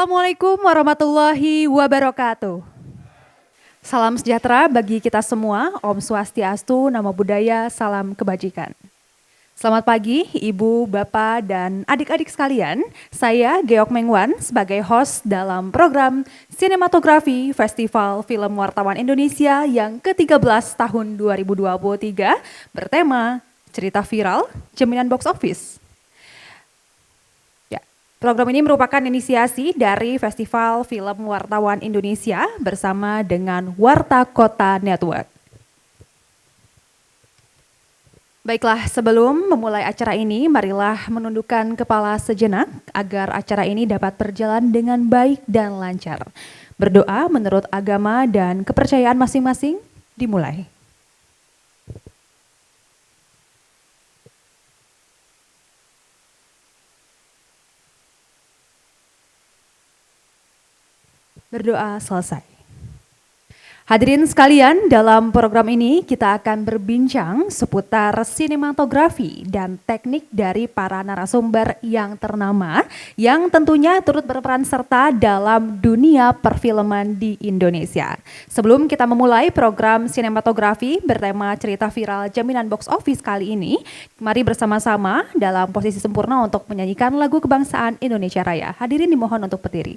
Assalamualaikum warahmatullahi wabarakatuh. Salam sejahtera bagi kita semua, Om Swastiastu, Namo Buddhaya, salam kebajikan. Selamat pagi Ibu, Bapak, dan adik-adik sekalian. Saya Geok Mengwan sebagai host dalam program Sinematografi Festival Film Wartawan Indonesia yang ke-13 tahun 2023 bertema Cerita Viral, Jaminan Box Office. Program ini merupakan inisiasi dari Festival Film Wartawan Indonesia bersama dengan Warta Kota Network. Baiklah, sebelum memulai acara ini, marilah menundukkan kepala sejenak agar acara ini dapat berjalan dengan baik dan lancar. Berdoa menurut agama dan kepercayaan masing-masing, dimulai. Berdoa selesai. Hadirin sekalian, dalam program ini kita akan berbincang seputar sinematografi dan teknik dari para narasumber yang ternama yang tentunya turut berperan serta dalam dunia perfilman di Indonesia. Sebelum kita memulai program sinematografi bertema Cerita Viral Jaminan Box Office kali ini, mari bersama-sama dalam posisi sempurna untuk menyanyikan lagu kebangsaan Indonesia Raya. Hadirin dimohon untuk berdiri.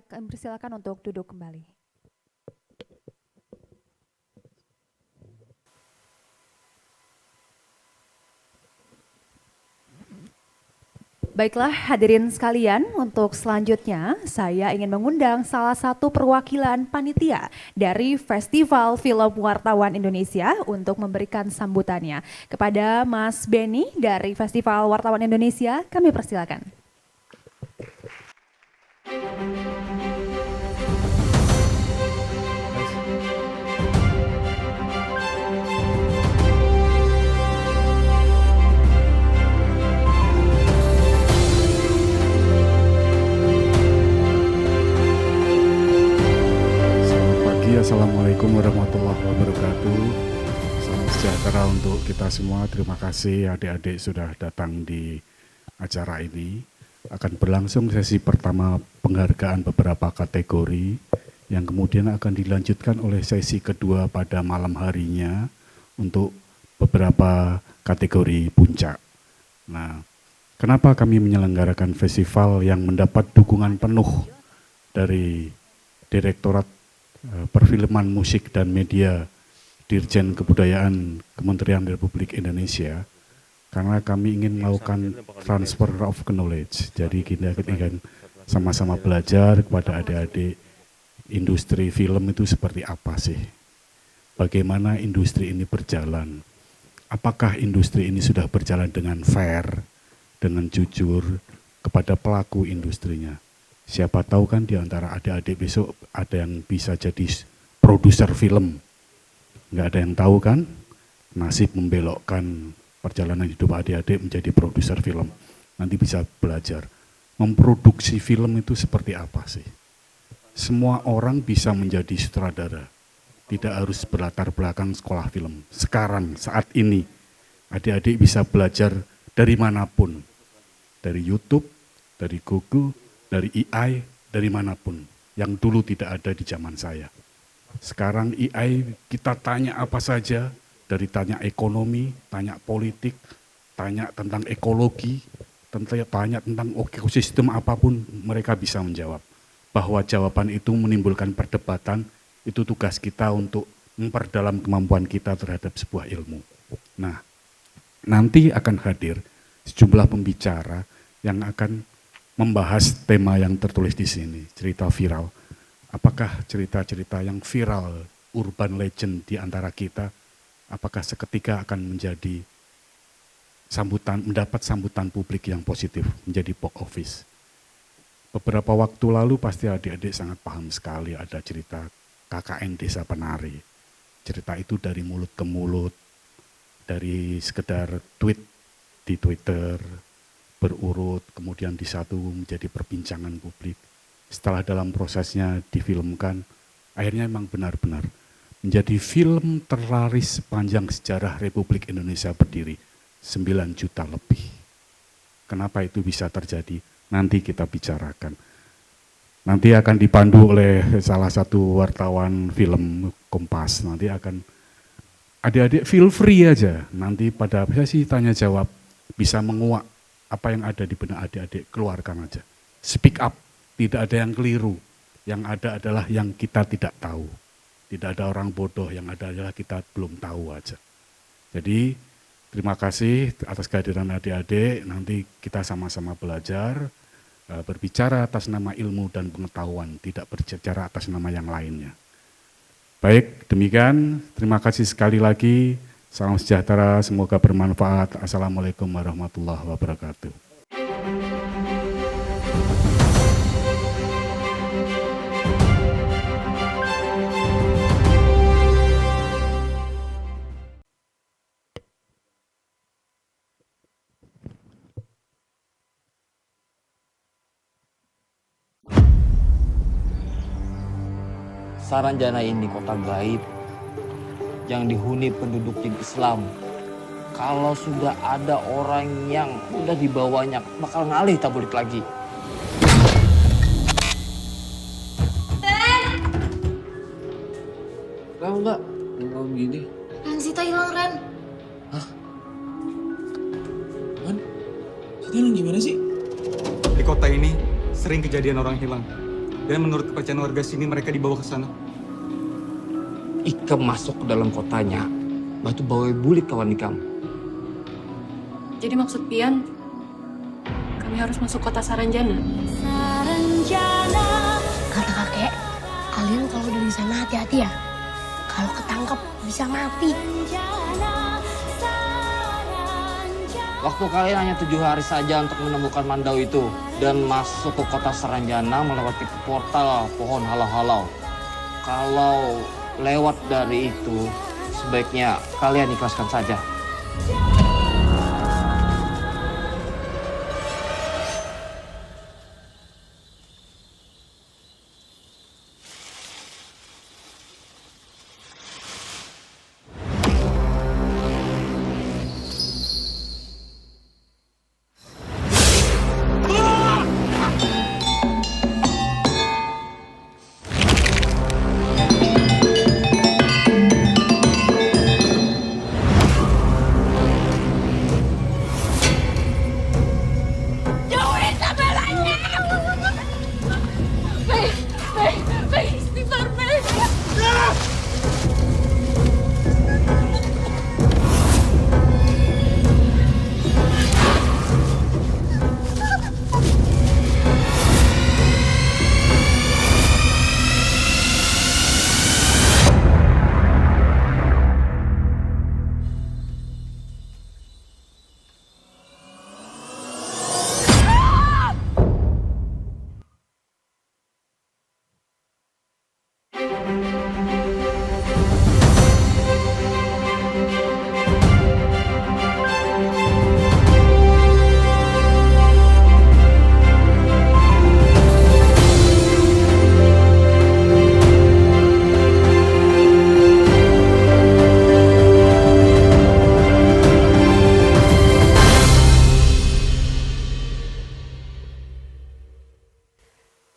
Persilakan untuk duduk kembali. Baiklah hadirin sekalian, untuk selanjutnya saya ingin mengundang salah satu perwakilan panitia dari Festival Film Wartawan Indonesia untuk memberikan sambutannya. Kepada Mas Benny dari Festival Wartawan Indonesia, kami persilakan. Assalamualaikum warahmatullahi wabarakatuh. Salam sejahtera untuk kita semua. Terima kasih adik-adik sudah datang di acara ini. Akan berlangsung sesi pertama penghargaan beberapa kategori yang kemudian akan dilanjutkan oleh sesi kedua pada malam harinya untuk beberapa kategori puncak. Nah, kenapa kami menyelenggarakan festival yang mendapat dukungan penuh dari Direktorat Perfilman Musik dan Media Dirjen Kebudayaan Kementerian Republik Indonesia, karena kami ingin melakukan transfer of knowledge. Jadi kita ingin sama-sama belajar kepada adik-adik industri film itu seperti apa sih. bagaimana industri ini berjalan. Apakah industri ini sudah berjalan dengan fair, dengan jujur kepada pelaku industrinya. Siapa tahu kan di antara adik-adik besok ada yang bisa jadi produser film. Nggak ada yang tahu kan, nasib membelokkan perjalanan hidup adik-adik menjadi produser film. Nanti bisa belajar. Memproduksi film itu seperti apa sih? Semua orang bisa menjadi sutradara. Tidak harus berlatar belakang sekolah film. Sekarang, saat ini, adik-adik bisa belajar dari manapun. Dari YouTube, dari Google, dari AI, dari manapun. Yang dulu tidak ada di zaman saya. Sekarang AI kita tanya apa saja, dari tanya ekonomi, tanya politik, tanya tentang ekologi, tanya tentang ekosistem apapun, mereka bisa menjawab. Bahwa jawaban itu menimbulkan perdebatan, itu tugas kita untuk memperdalam kemampuan kita terhadap sebuah ilmu. Nah, nanti akan hadir sejumlah pembicara yang akan membahas tema yang tertulis di sini, cerita viral. Apakah cerita-cerita yang viral, urban legend di antara kita, apakah seketika akan menjadi mendapat sambutan publik yang positif, menjadi box office. Beberapa waktu lalu pasti adik-adik sangat paham sekali ada cerita KKN Desa Penari. Cerita itu dari mulut ke mulut, dari sekedar tweet di Twitter, berurut, kemudian disatu menjadi perbincangan publik. Setelah dalam prosesnya difilmkan, akhirnya memang benar-benar menjadi film terlaris sepanjang sejarah Republik Indonesia berdiri. 9 juta lebih. Kenapa itu bisa terjadi? Nanti kita bicarakan. Nanti akan dipandu oleh salah satu wartawan film Kompas. Nanti akan, adik-adik feel free aja. Nanti pada sesi tanya jawab bisa menguak apa yang ada di benak adik-adik, keluarkan aja. Speak up, tidak ada yang keliru. Yang ada adalah yang kita tidak tahu. Tidak ada orang bodoh, yang ada adalah kita belum tahu aja. Jadi terima kasih atas kehadiran adik-adik, nanti kita sama-sama belajar, berbicara atas nama ilmu dan pengetahuan, tidak berbicara atas nama yang lainnya. Baik, demikian, terima kasih sekali lagi, salam sejahtera, semoga bermanfaat. Assalamualaikum warahmatullahi wabarakatuh. Saranjana ini kota gaib yang dihuni penduduk jin Islam. Kalau sudah ada orang yang udah dibawanya bakal ngalih tak balik lagi. Enggak gini. Ren, Sita hilang, Ren. Hah? Man, Sita hilang gimana sih? Di kota ini sering kejadian orang hilang. Dan menurut kepercayaan warga sini mereka dibawa ke sana. Ikam masuk ke dalam kotanya, batu bawa bulik kawan ikam. Jadi maksud Pian, kami harus masuk kota Saranjana. Kata kakek, kalian kalau dari sana hati-hati ya. Kalau ketangkep bisa mati. Waktu kalian hanya 7 hari saja untuk menemukan Mandau itu dan masuk ke kota Saranjana melewati portal pohon halau-halau. Kalau lewat dari itu, sebaiknya kalian ikhlaskan saja.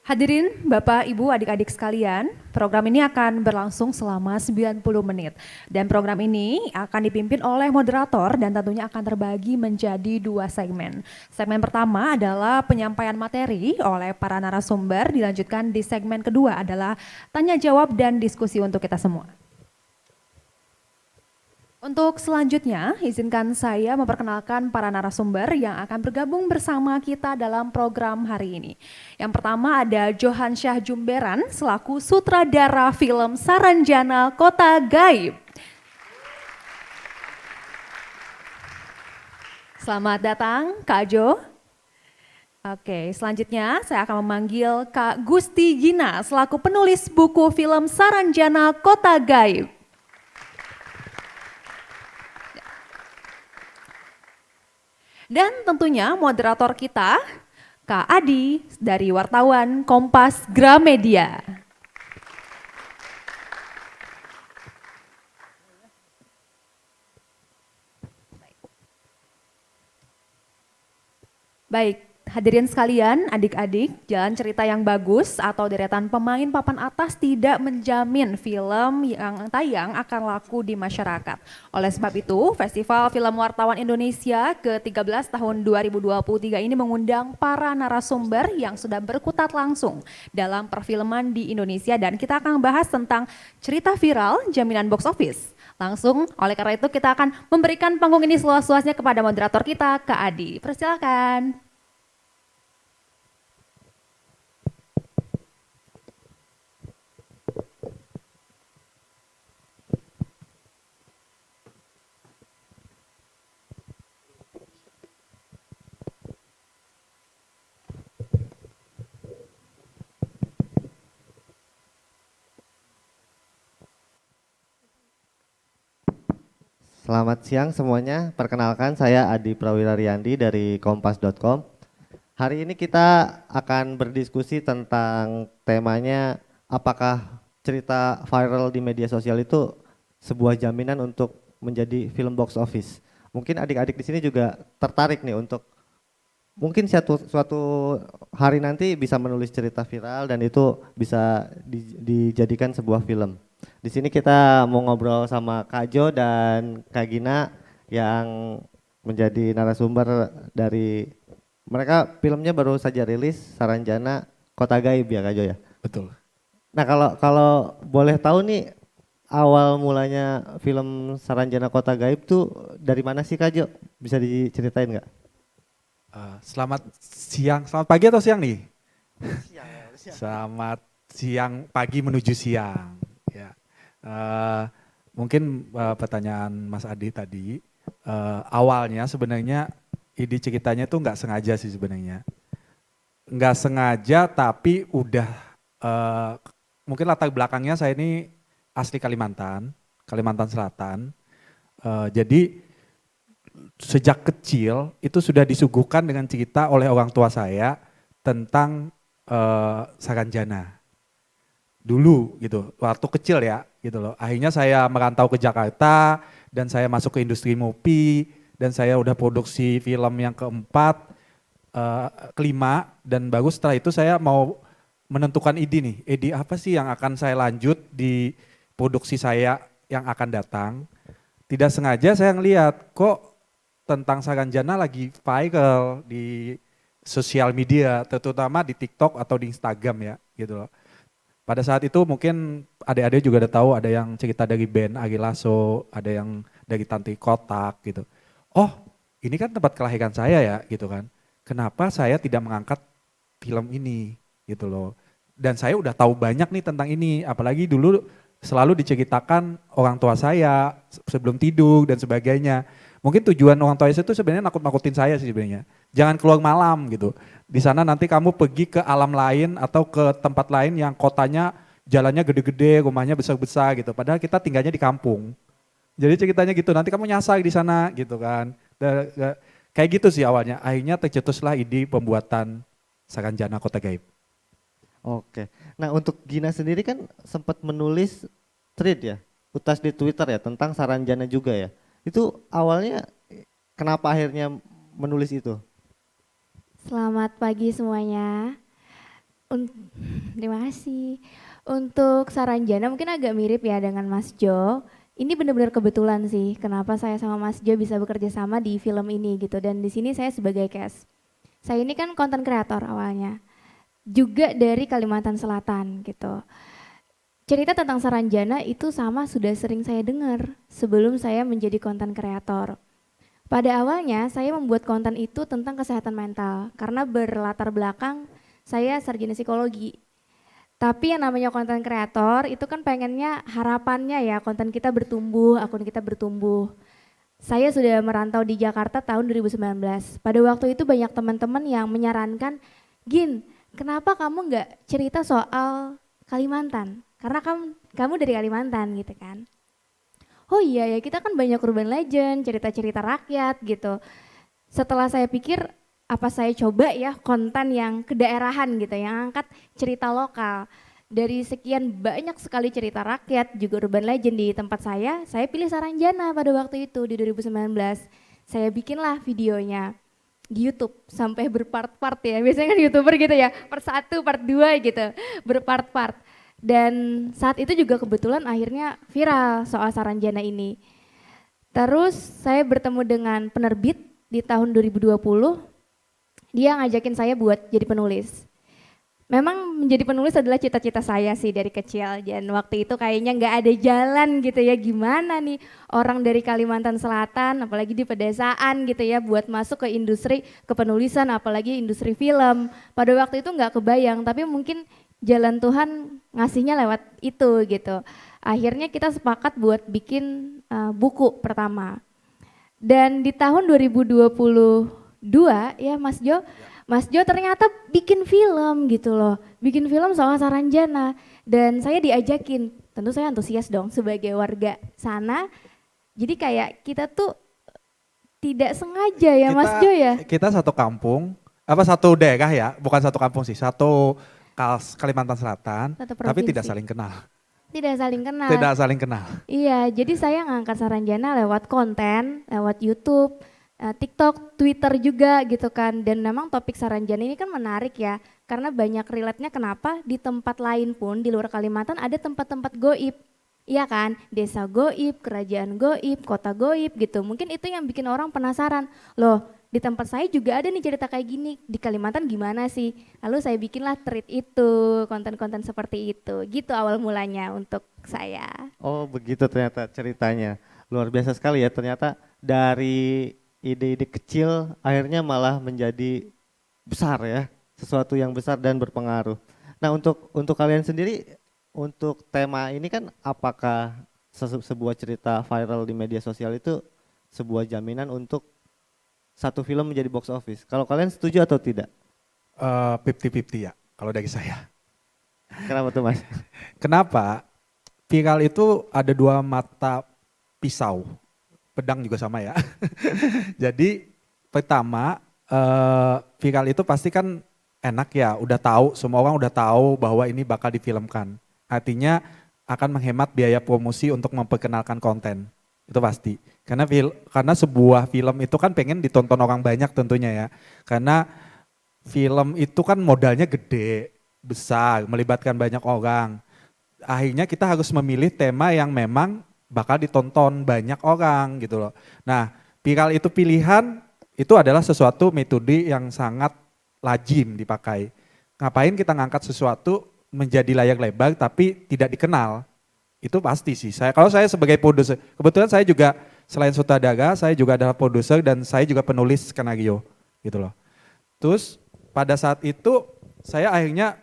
Hadirin Bapak, Ibu, adik-adik sekalian, program ini akan berlangsung selama 90 menit. Dan program ini akan dipimpin oleh moderator dan tentunya akan terbagi menjadi 2 segmen. Segmen pertama adalah penyampaian materi oleh para narasumber, dilanjutkan di segmen kedua adalah tanya jawab dan diskusi untuk kita semua. Untuk selanjutnya, izinkan saya memperkenalkan para narasumber yang akan bergabung bersama kita dalam program hari ini. Yang pertama ada Johan Syah Jumberan selaku sutradara film Saranjana Kota Gaib. Selamat datang Kak Jo. Oke, selanjutnya saya akan memanggil Kak Gusti Gina selaku penulis buku film Saranjana Kota Gaib. Dan tentunya moderator kita, Kak Adi dari wartawan Kompas Gramedia. Baik, hadirin sekalian, adik-adik, jalan cerita yang bagus atau deretan pemain papan atas tidak menjamin film yang tayang akan laku di masyarakat. Oleh sebab itu, Festival Film Wartawan Indonesia ke-13 tahun 2023 ini mengundang para narasumber yang sudah berkutat langsung dalam perfilman di Indonesia dan kita akan membahas tentang cerita viral jaminan box office. Langsung, oleh karena itu kita akan memberikan panggung ini seluas-luasnya kepada moderator kita, Kak Adi. Persilakan. Selamat siang semuanya, perkenalkan saya Adi Prawira Riyandi dari kompas.com. Hari ini kita akan berdiskusi tentang temanya apakah cerita viral di media sosial itu sebuah jaminan untuk menjadi film box office. Mungkin adik-adik di sini juga tertarik nih untuk mungkin suatu hari nanti bisa menulis cerita viral dan itu bisa dijadikan sebuah film. Di sini kita mau ngobrol sama Kak Jo dan Kak Gina yang menjadi narasumber dari mereka filmnya baru saja rilis Saranjana Kota Gaib ya Kak Jo ya. Betul. Nah kalau boleh tahu nih awal mulanya film Saranjana Kota Gaib tuh dari mana sih Kak Jo? Bisa diceritain nggak? Selamat siang, selamat pagi atau siang nih? Siang. Selamat siang, pagi menuju siang. Ya. Mungkin pertanyaan Mas Adi tadi, awalnya sebenarnya ide ceritanya tuh nggak sengaja sih sebenarnya. Nggak sengaja tapi udah, mungkin latar belakangnya saya ini asli Kalimantan Selatan. Jadi sejak kecil itu sudah disuguhkan dengan cerita oleh orang tua saya tentang Saranjana. Dulu gitu, waktu kecil ya gitu loh. Akhirnya saya merantau ke Jakarta dan saya masuk ke industri movie dan saya udah produksi film yang keempat, kelima dan baru setelah itu saya mau menentukan ide apa sih yang akan saya lanjut di produksi saya yang akan datang. Tidak sengaja saya ngelihat kok tentang Saranjana lagi viral di sosial media, terutama di TikTok atau di Instagram ya gitu loh. Pada saat itu mungkin adik-adik juga udah tahu ada yang cerita dari band Ari Lasso, ada yang dari Tantri Kotak gitu. Oh ini kan tempat kelahiran saya ya gitu kan. Kenapa saya tidak mengangkat film ini gitu loh. Dan saya udah tahu banyak nih tentang ini, apalagi dulu selalu diceritakan orang tua saya sebelum tidur dan sebagainya. Mungkin tujuan orang tua saya itu sebenarnya nakut-nakutin saya sih sebenarnya. Jangan keluar malam gitu. Di sana nanti kamu pergi ke alam lain atau ke tempat lain yang kotanya jalannya gede-gede, rumahnya besar-besar gitu. Padahal kita tinggalnya di kampung. Jadi ceritanya gitu, nanti kamu nyasar di sana gitu kan. Kayak gitu sih awalnya. Akhirnya tercetuslah ide pembuatan Saranjana Kota Gaib. Oke. Nah untuk Gina sendiri kan sempat menulis thread ya, utas di Twitter ya tentang Saranjana juga ya. Itu awalnya kenapa akhirnya menulis itu? Selamat pagi semuanya. Un- Terima kasih. Untuk Saranjana mungkin agak mirip ya dengan Mas Jo. Ini benar-benar kebetulan sih kenapa saya sama Mas Jo bisa bekerja sama di film ini gitu. Dan di sini saya sebagai cast. Saya ini kan konten kreator awalnya. Juga dari Kalimantan Selatan gitu. Cerita tentang Saranjana itu sama sudah sering saya dengar sebelum saya menjadi konten kreator. Pada awalnya saya membuat konten itu tentang kesehatan mental karena berlatar belakang saya sarjana psikologi. Tapi yang namanya konten kreator itu kan pengennya harapannya ya konten kita bertumbuh, akun kita bertumbuh. Saya sudah merantau di Jakarta tahun 2019. Pada waktu itu banyak teman-teman yang menyarankan, Gin, kenapa kamu nggak cerita soal Kalimantan? Karena kamu dari Kalimantan gitu kan. Oh iya ya, kita kan banyak urban legend, cerita-cerita rakyat gitu. Setelah saya pikir, apa saya coba ya konten yang kedaerahan gitu, yang angkat cerita lokal. Dari sekian banyak sekali cerita rakyat, juga urban legend di tempat saya pilih Saranjana pada waktu itu di 2019. Saya bikinlah videonya di YouTube sampai berpart-part ya, biasanya kan YouTuber gitu ya, part 1, part 2 gitu, berpart-part. Dan saat itu juga kebetulan akhirnya viral soal Saranjana ini. Terus saya bertemu dengan penerbit di tahun 2020, dia ngajakin saya buat jadi penulis. Memang menjadi penulis adalah cita-cita saya sih dari kecil, dan waktu itu kayaknya nggak ada jalan gitu ya, gimana nih orang dari Kalimantan Selatan, apalagi di pedesaan gitu ya, buat masuk ke industri kepenulisan, apalagi industri film. Pada waktu itu nggak kebayang, tapi mungkin jalan Tuhan ngasihnya lewat itu gitu. Akhirnya kita sepakat buat bikin buku pertama. Dan di tahun 2022 ya Mas Jo ternyata bikin film gitu loh. Bikin film soal Saranjana. Dan saya diajakin, tentu saya antusias dong sebagai warga sana. Jadi kayak kita tuh tidak sengaja ya Mas Jo ya. Kita satu kampung, satu daerah ya, bukan satu kampung sih, satu Kalimantan Selatan, tapi tidak saling kenal. Tidak saling kenal. Tidak saling kenal. Iya, jadi saya ngangkat Saranjana lewat konten, lewat YouTube, TikTok, Twitter juga gitu kan. Dan memang topik Saranjana ini kan menarik ya, karena banyak relate-nya kenapa di tempat lain pun di luar Kalimantan ada tempat-tempat goib. Iya kan, desa goib, kerajaan goib, kota goib gitu. Mungkin itu yang bikin orang penasaran, loh di tempat saya juga ada nih cerita kayak gini, di Kalimantan gimana sih? Lalu saya bikinlah thread itu, konten-konten seperti itu. Gitu awal mulanya untuk saya. Oh begitu ternyata ceritanya. Luar biasa sekali ya, ternyata dari ide-ide kecil akhirnya malah menjadi besar ya. Sesuatu yang besar dan berpengaruh. Nah untuk kalian sendiri, untuk tema ini kan apakah sebuah cerita viral di media sosial itu sebuah jaminan untuk satu film menjadi box office? Kalau kalian setuju atau tidak? 50-50 ya, kalau dari saya. Kenapa tuh Mas? Kenapa? Viral itu ada dua mata pisau, pedang juga sama ya. Jadi pertama, viral itu pasti kan enak ya, udah tahu, semua orang udah tahu bahwa ini bakal difilmkan. Artinya akan menghemat biaya promosi untuk memperkenalkan konten. Itu pasti. Karena sebuah film itu kan pengen ditonton orang banyak tentunya ya. Karena film itu kan modalnya gede, besar, melibatkan banyak orang. Akhirnya kita harus memilih tema yang memang bakal ditonton banyak orang gitu loh. Nah, viral itu pilihan, itu adalah sesuatu metode yang sangat lazim dipakai. Ngapain kita ngangkat sesuatu menjadi layar lebar tapi tidak dikenal? Itu pasti sih. Kalau saya sebagai produser, kebetulan saya juga selain sutradara, saya juga adalah produser dan saya juga penulis skenario gitu loh. Terus pada saat itu saya akhirnya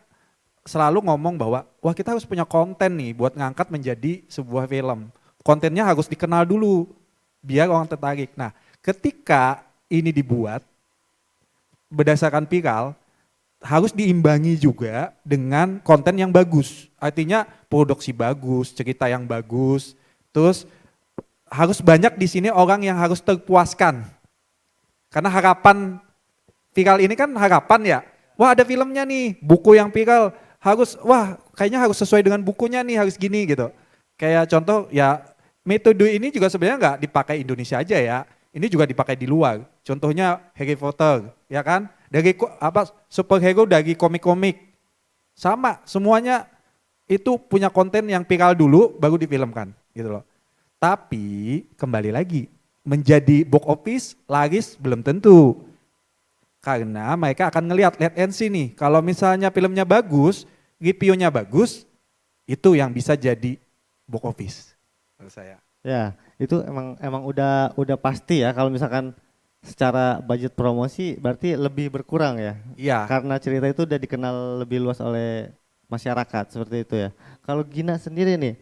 selalu ngomong bahwa wah kita harus punya konten nih buat ngangkat menjadi sebuah film. Kontennya harus dikenal dulu biar orang tertarik. Nah, ketika ini dibuat berdasarkan viral, harus diimbangi juga dengan konten yang bagus. Artinya produksi bagus, cerita yang bagus. Terus harus banyak di sini orang yang harus terpuaskan. Karena harapan viral ini kan harapan ya. Wah ada filmnya nih, buku yang viral harus, wah kayaknya harus sesuai dengan bukunya nih, harus gini gitu. Kayak contoh ya metode ini juga sebenarnya nggak dipakai Indonesia aja ya. Ini juga dipakai di luar. Contohnya Harry Potter, ya kan? Dari superhero dari komik-komik. Sama, semuanya itu punya konten yang viral dulu baru difilmkan gitu loh. Tapi kembali lagi, menjadi box office laris belum tentu. Karena mereka akan ngelihat, lihat NC nih, kalau misalnya filmnya bagus, reviewnya bagus, itu yang bisa jadi box office menurut saya. Ya, itu emang udah pasti ya kalau misalkan secara budget promosi berarti lebih berkurang ya. Iya. Karena cerita itu udah dikenal lebih luas oleh masyarakat seperti itu ya. Kalau Gina sendiri nih,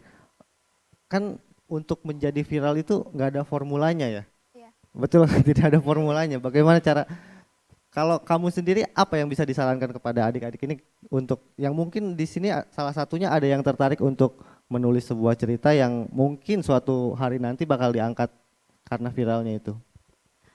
kan untuk menjadi viral itu nggak ada formulanya ya. Iya. Betul, tidak ada formulanya. Bagaimana cara, kalau kamu sendiri apa yang bisa disarankan kepada adik-adik ini untuk yang mungkin di sini salah satunya ada yang tertarik untuk menulis sebuah cerita yang mungkin suatu hari nanti bakal diangkat karena viralnya itu.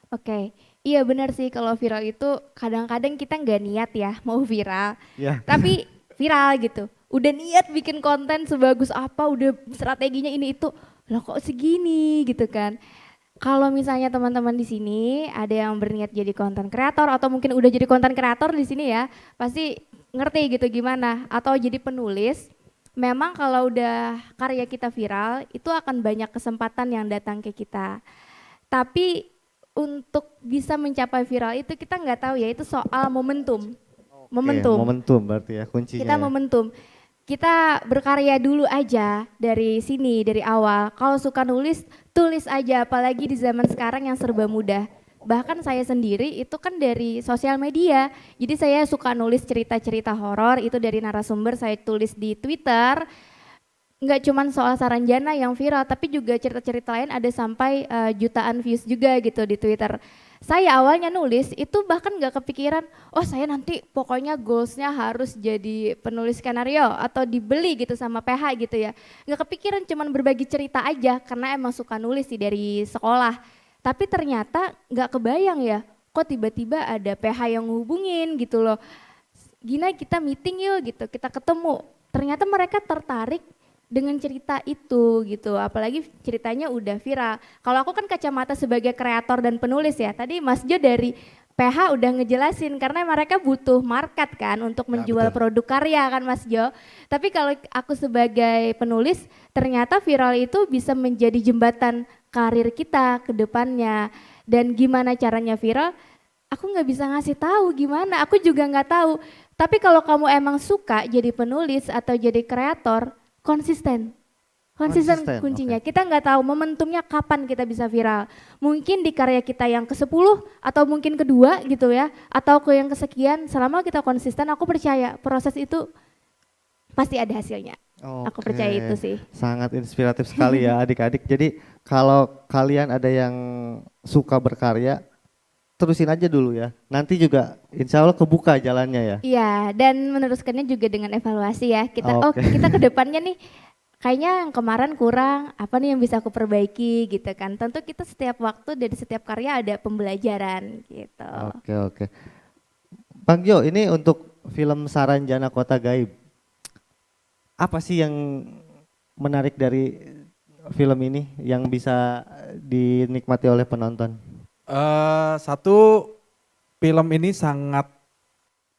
Oke, iya benar sih kalau viral itu kadang-kadang kita nggak niat ya mau viral, Ya. tapi viral gitu. Udah niat bikin konten sebagus apa, udah strateginya ini itu, loh kok segini gitu kan. Kalau misalnya teman-teman di sini ada yang berniat jadi konten kreator atau mungkin udah jadi konten kreator di sini ya, pasti ngerti gitu gimana. Atau jadi penulis, memang kalau udah karya kita viral, itu akan banyak kesempatan yang datang ke kita. Tapi untuk bisa mencapai viral itu kita nggak tahu ya, itu soal momentum. Momentum. Momentum berarti ya kuncinya. Kita ya. momentum. Kita berkarya dulu aja dari sini, dari awal. Kalau suka nulis, tulis aja, apalagi di zaman sekarang yang serba mudah. Bahkan saya sendiri itu kan dari sosial media. Jadi saya suka nulis cerita-cerita horor, itu dari narasumber saya tulis di Twitter. Nggak cuma soal Saranjana yang viral, tapi juga cerita-cerita lain ada sampai jutaan views juga gitu di Twitter. Saya awalnya nulis itu bahkan nggak kepikiran, oh saya nanti pokoknya goalsnya harus jadi penulis skenario atau dibeli gitu sama PH gitu ya. Nggak kepikiran, cuman berbagi cerita aja karena emang suka nulis sih dari sekolah. Tapi ternyata nggak kebayang ya, kok tiba-tiba ada PH yang ngehubungin gitu loh. Gina kita meeting yuk gitu, kita ketemu. Ternyata mereka tertarik dengan cerita itu gitu, apalagi ceritanya udah viral. Kalau aku kan kacamata sebagai kreator dan penulis ya, tadi Mas Jo dari PH udah ngejelasin karena mereka butuh market kan untuk menjual produk karya kan Mas Jo. Tapi kalau aku sebagai penulis, ternyata viral itu bisa menjadi jembatan karir kita ke depannya. Dan gimana caranya viral, aku nggak bisa ngasih tahu gimana, aku juga nggak tahu. Tapi kalau kamu emang suka jadi penulis atau jadi kreator, konsisten kuncinya. Okay. Kita nggak tahu momentumnya kapan kita bisa viral. Mungkin di karya kita yang ke-10 atau mungkin kedua gitu ya, atau ke yang kesekian. Selama kita konsisten, aku percaya proses itu pasti ada hasilnya. Aku percaya itu sih. Sangat inspiratif sekali ya adik-adik. Jadi kalau kalian ada yang suka berkarya, terusin aja dulu ya. Nanti juga insya Allah kebuka jalannya ya. Iya, dan meneruskannya juga dengan evaluasi ya. Kita kita ke depannya nih kayaknya yang kemarin kurang, apa nih yang bisa aku perbaiki gitu kan. Tentu kita setiap waktu dari setiap karya ada pembelajaran gitu. Oke. Bang Jo, ini untuk film Saranjana Kota Gaib. Apa sih yang menarik dari film ini yang bisa dinikmati oleh penonton? Satu, film ini sangat,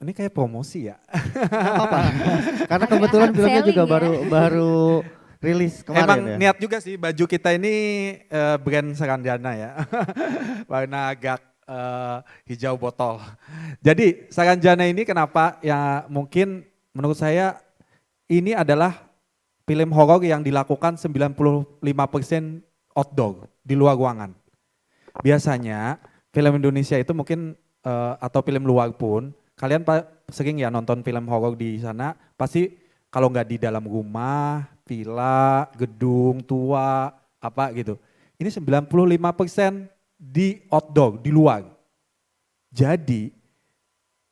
ini kayak promosi ya. Apa-apa. Karena kebetulan filmnya juga baru rilis kemarin. Emang ya. niat juga sih, baju kita ini brand Saranjana ya. Warna agak hijau botol. Jadi Saranjana ini kenapa ya, mungkin menurut saya ini adalah film horor yang dilakukan 95% outdoor, di luar ruangan. Biasanya film Indonesia itu mungkin atau film luar pun, kalian sering ya nonton film horor di sana, pasti kalau nggak di dalam rumah, villa, gedung tua, apa gitu. Ini 95% di outdoor, di luar. Jadi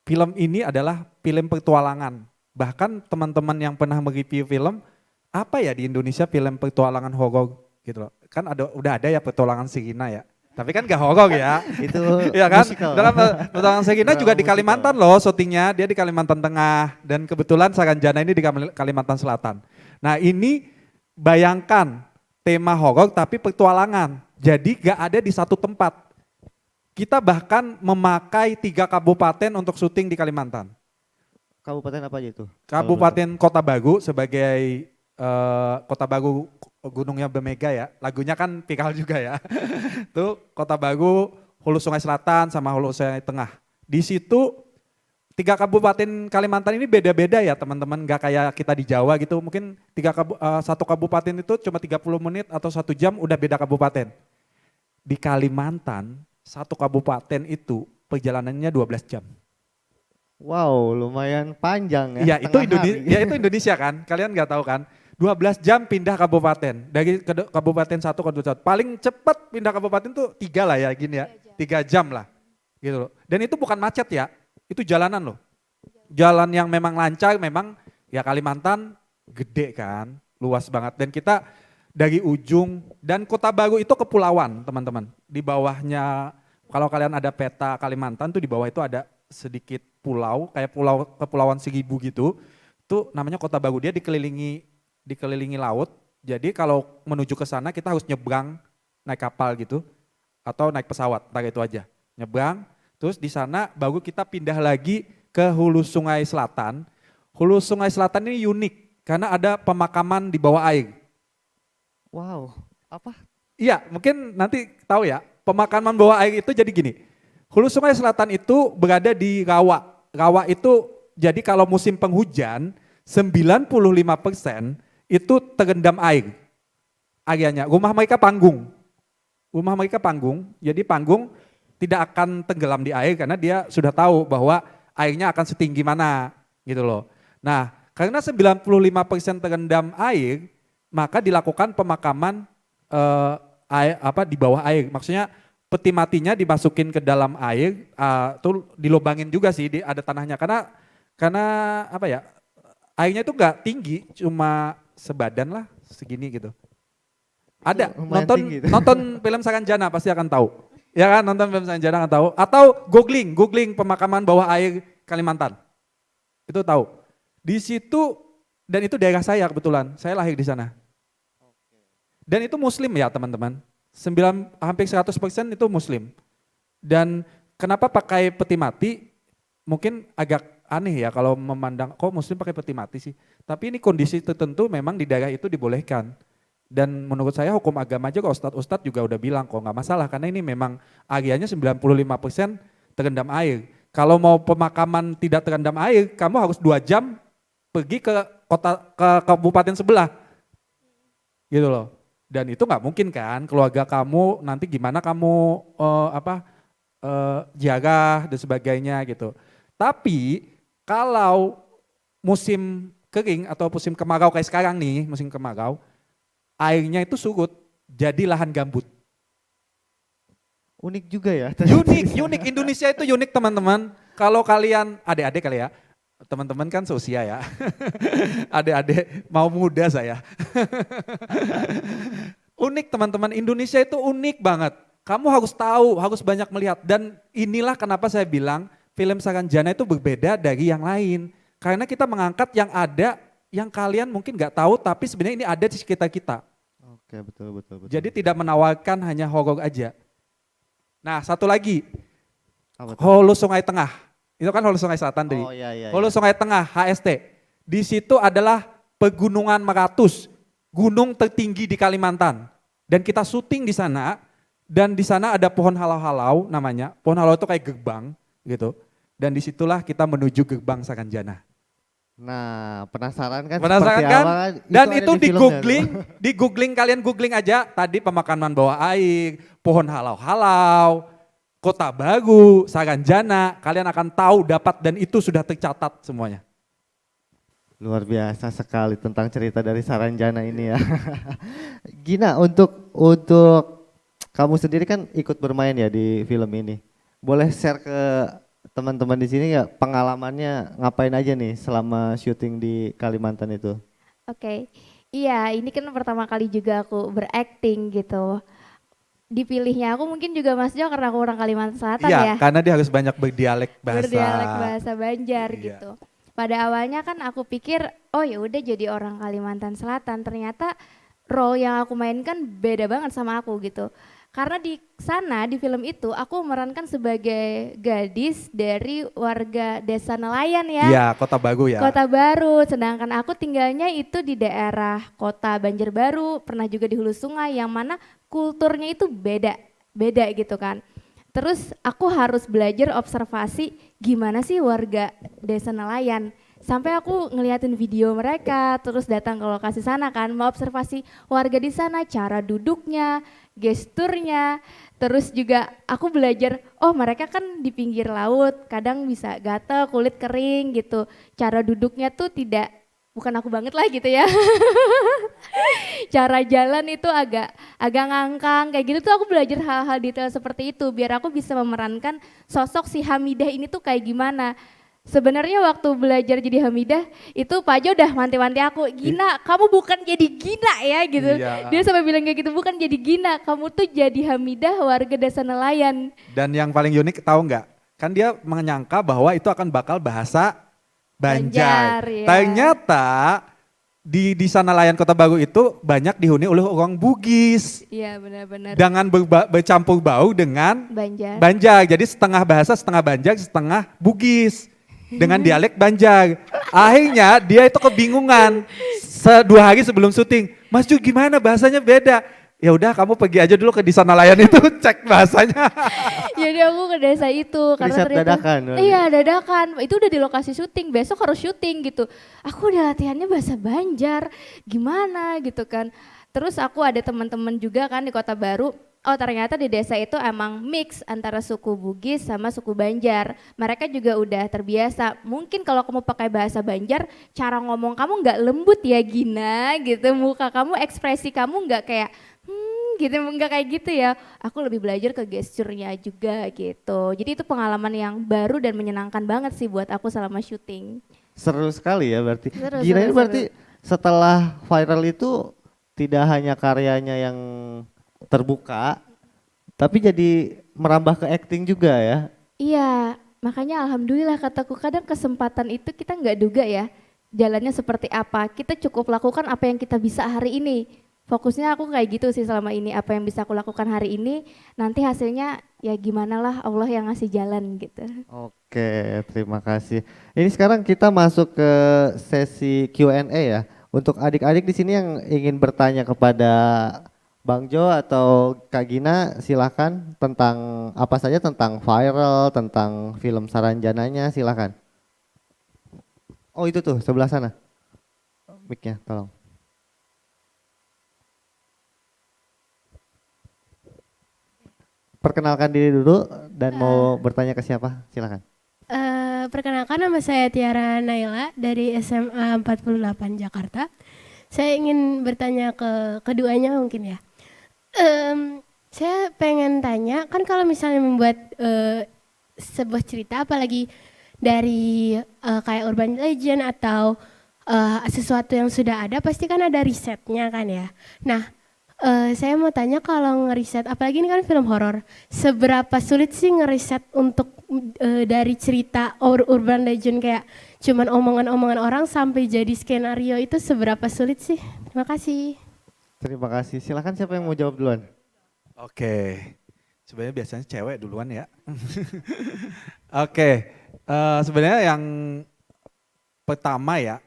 film ini adalah film petualangan. Bahkan teman-teman yang pernah mereview film, apa ya di Indonesia film petualangan horor gitu loh. Kan udah ada ya petualangan Sirina ya. Tapi kan gak horor ya. Itu ya kan? musikal. Dalam petualangan Sirina juga di Kalimantan loh syutingnya. Dia di Kalimantan Tengah. Dan kebetulan Saranjana ini di Kalimantan Selatan. Nah ini bayangkan tema horor tapi petualangan. Jadi gak ada di satu tempat. Kita bahkan memakai 3 kabupaten untuk syuting di Kalimantan. Kabupaten apa aja itu? Kabupaten Kota Bagu sebagai Kota Bagu gunungnya bermega ya. Lagunya kan pikal juga ya. Tuh Kota Bagu, Hulu Sungai Selatan sama Hulu Sungai Tengah. Di situ 3 kabupaten Kalimantan ini beda-beda ya teman-teman, nggak kayak kita di Jawa gitu. Mungkin satu kabupaten itu cuma 30 menit atau 1 jam udah beda kabupaten. Di Kalimantan, satu kabupaten itu perjalanannya 12 jam. Wow, lumayan panjang ya. Iya, itu Indonesia kan, kalian nggak tahu kan. 12 jam pindah kabupaten, dari kabupaten satu ke kabupaten. Paling cepat pindah kabupaten tuh 3 lah ya gini ya, 3 jam lah gitu loh. Dan itu bukan macet ya, itu jalanan loh. Jalan yang memang lancar, memang ya Kalimantan gede kan, luas banget. Dan kita dari ujung, dan Kota Baru itu kepulauan teman-teman. Di bawahnya, kalau kalian ada peta Kalimantan tuh di bawah itu ada sedikit pulau, kayak kepulauan Seribu gitu. Itu namanya Kota Baru, dia dikelilingi laut. Jadi kalau menuju ke sana kita harus nyebrang naik kapal gitu atau naik pesawat, entah itu aja. Nyebrang, terus di sana baru kita pindah lagi ke Hulu Sungai Selatan. Hulu Sungai Selatan ini unik karena ada pemakaman di bawah air. Wow, apa? Iya, mungkin nanti tahu ya. Pemakaman bawah air itu jadi gini. Hulu Sungai Selatan itu berada di rawa. Rawa itu jadi kalau musim penghujan 95% itu terendam air. Areanya, rumah mereka panggung. Rumah mereka panggung, jadi panggung tidak akan tenggelam di air karena dia sudah tahu bahwa airnya akan setinggi mana gitu loh. Nah, karena 95% terendam air, maka dilakukan pemakaman di bawah air. Maksudnya peti matinya dimasukin ke dalam air, tuh dilobangin juga sih, ada tanahnya karena apa ya? Airnya itu enggak tinggi, cuma sebadan lah, segini gitu. Ada, nonton film Saranjana pasti akan tahu. Ya kan, nonton film Saranjana akan tahu. Atau googling pemakaman bawah air Kalimantan. Itu tahu. Di situ, dan itu daerah saya kebetulan, saya lahir di sana. Dan itu muslim ya teman-teman, hampir 100% itu muslim. Dan kenapa pakai peti mati, mungkin agak aneh ya kalau memandang, kok muslim pakai peti mati sih. Tapi ini kondisi tertentu memang di daerah itu dibolehkan. Dan menurut saya hukum agama aja kok ustadz juga udah bilang kok nggak masalah. Karena ini memang areanya 95% terendam air. Kalau mau pemakaman tidak terendam air, kamu harus 2 jam pergi ke kabupaten sebelah. Gitu loh. Dan itu nggak mungkin kan, keluarga kamu nanti gimana kamu jaga dan sebagainya gitu. Tapi kalau musim kering atau musim kemarau kayak sekarang nih, musim kemarau, airnya itu surut jadi lahan gambut. Unik juga ya. Unik. Indonesia itu unik teman-teman. Kalau kalian, adik-adik kali ya, teman-teman kan seusia ya. Adik-adik mau muda saya. Unik teman-teman, Indonesia itu unik banget. Kamu harus tahu, harus banyak melihat. Dan inilah kenapa saya bilang film Saranjana itu berbeda dari yang lain. Karena kita mengangkat yang ada, yang kalian mungkin gak tahu, tapi sebenarnya ini ada di sekitar kita. Oke, betul. Jadi tidak menawarkan hanya horor aja. Nah, satu lagi, Hulu Sungai Tengah. Itu kan Hulu Sungai Selatan tadi. Hulu Sungai Tengah, HST. Di situ adalah Pegunungan Meratus, gunung tertinggi di Kalimantan. Dan kita syuting di sana, dan di sana ada pohon halau-halau namanya. Pohon halau itu kayak gerbang gitu. Dan disitulah kita menuju gerbang Saranjana. Nah, penasaran kan? Penasaran kan? Apa? Dan itu di googling, kalian googling aja. Tadi pemakaman bawah air, pohon halau-halau, Kota Baru, Saranjana. Kalian akan tahu dapat dan itu sudah tercatat semuanya. Luar biasa sekali tentang cerita dari Saranjana ini ya. Gina, untuk kamu sendiri kan ikut bermain ya di film ini. Boleh share ke teman-teman di sini ya pengalamannya ngapain aja nih selama syuting di Kalimantan itu? Oke. Iya, ini kan pertama kali juga aku berakting gitu. Dipilihnya aku mungkin juga Mas Jo karena aku orang Kalimantan Selatan ya. Iya, karena dia harus banyak berdialek bahasa Banjar iya. gitu. Pada awalnya kan aku pikir, oh ya udah jadi orang Kalimantan Selatan. Ternyata role yang aku mainkan beda banget sama aku gitu. Karena di sana, di film itu, aku memerankan sebagai gadis dari warga desa nelayan ya. Iya, Kota Baru ya. Kota Baru, sedangkan aku tinggalnya itu di daerah kota Banjarbaru, pernah juga di hulu sungai yang mana kulturnya itu beda gitu kan. Terus aku harus belajar observasi gimana sih warga desa nelayan. Sampai aku ngeliatin video mereka, terus datang ke lokasi sana kan, mau observasi warga di sana, cara duduknya, gesturnya, terus juga aku belajar, oh mereka kan di pinggir laut, kadang bisa gatel, kulit kering gitu, cara duduknya tuh tidak, bukan aku banget lah gitu ya. Cara jalan itu agak ngangkang, kayak gitu tuh aku belajar hal-hal detail seperti itu, biar aku bisa memerankan sosok si Hamidah ini tuh kayak gimana. Sebenarnya waktu belajar jadi Hamidah itu Pak Jo udah manti-manti aku, Gina kamu bukan jadi Gina ya gitu. Iya. Dia sampai bilang kayak gitu, bukan jadi Gina, kamu tuh jadi Hamidah warga desa nelayan. Dan yang paling unik tahu nggak? Kan dia menyangka bahwa itu akan bakal bahasa Banjar. Ya. Ternyata di sana nelayan Kota Baru itu banyak dihuni oleh orang Bugis. Iya benar-benar. Dengan bercampur bau dengan Banjar. Banjar. Jadi setengah bahasa, setengah Banjar, setengah Bugis. Dengan dialek Banjar. Akhirnya dia itu kebingungan. 2 hari sebelum syuting, Mas Ju gimana bahasanya beda? Ya udah kamu pergi aja dulu ke desa nelayan itu cek bahasanya. Jadi aku ke desa itu karena Riset ternyata dadakan. iya dadakan. Itu udah di lokasi syuting, besok harus syuting gitu. Aku udah latihannya bahasa Banjar, gimana gitu kan. Terus aku ada teman-teman juga kan di Kota Baru. Oh ternyata di desa itu emang mix antara suku Bugis sama suku Banjar. Mereka juga udah terbiasa. Mungkin kalau kamu pakai bahasa Banjar, cara ngomong kamu nggak lembut ya Gina gitu. Muka kamu, ekspresi kamu nggak kayak gitu, nggak kayak gitu ya. Aku lebih belajar ke gesturnya juga gitu. Jadi itu pengalaman yang baru dan menyenangkan banget sih buat aku selama syuting. Seru sekali ya berarti. Seru, Gina seru, ini berarti setelah viral itu tidak hanya karyanya yang terbuka, tapi jadi merambah ke acting juga ya. Iya, makanya alhamdulillah kataku, kadang kesempatan itu kita nggak duga ya jalannya seperti apa. Kita cukup lakukan apa yang kita bisa hari ini. Fokusnya aku kayak gitu sih selama ini, apa yang bisa aku lakukan hari ini, nanti hasilnya ya gimana lah, Allah yang ngasih jalan gitu. Oke, terima kasih. Ini sekarang kita masuk ke sesi Q&A ya. Untuk adik-adik di sini yang ingin bertanya kepada Bang Jo atau Kak Gina, silakan tentang apa saja, tentang viral, tentang film Saranjananya, silakan. Oh itu tuh sebelah sana, mic-nya tolong. Perkenalkan diri dulu dan mau bertanya ke siapa, silakan. Perkenalkan, nama saya Tiara Naila dari SMA 48 Jakarta. Saya ingin bertanya ke keduanya mungkin ya. Saya pengen tanya, kan kalau misalnya membuat sebuah cerita, apalagi dari kayak urban legend atau sesuatu yang sudah ada, pasti kan ada risetnya kan ya. Nah, saya mau tanya kalau ngeriset, apalagi ini kan film horor, seberapa sulit sih ngeriset untuk dari cerita urban legend kayak cuman omongan-omongan orang sampai jadi skenario, itu seberapa sulit sih? Terima kasih. Terima kasih, silakan siapa yang mau jawab duluan? Oke, sebenarnya biasanya cewek duluan ya. Oke, sebenarnya yang pertama ya,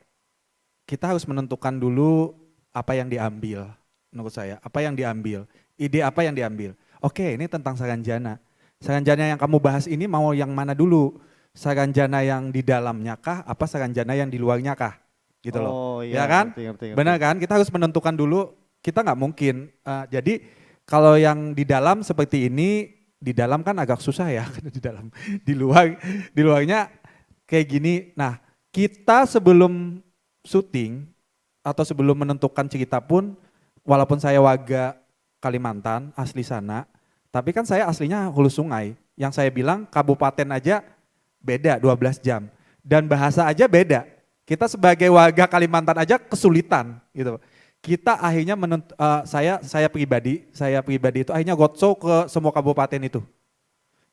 kita harus menentukan dulu apa yang diambil. Menurut saya, apa yang diambil, ide apa yang diambil. Oke, ini tentang Saranjana. Saranjana yang kamu bahas ini mau yang mana dulu? Saranjana yang di dalamnya kah, apa Saranjana yang di luarnya kah? Gitu loh, Oh, iya, ya kan? ngerti. Benar kan? Kita harus menentukan dulu, kita nggak mungkin. Jadi kalau yang di dalam seperti ini, di dalam kan agak susah ya, di dalam, di luarnya kayak gini. Nah, kita sebelum syuting atau sebelum menentukan cerita pun, walaupun saya warga Kalimantan, asli sana, tapi kan saya aslinya hulu sungai. Yang saya bilang kabupaten aja beda 12 jam. Dan bahasa aja beda. Kita sebagai warga Kalimantan aja kesulitan gitu. Kita akhirnya saya pribadi itu akhirnya roadshow ke semua kabupaten itu.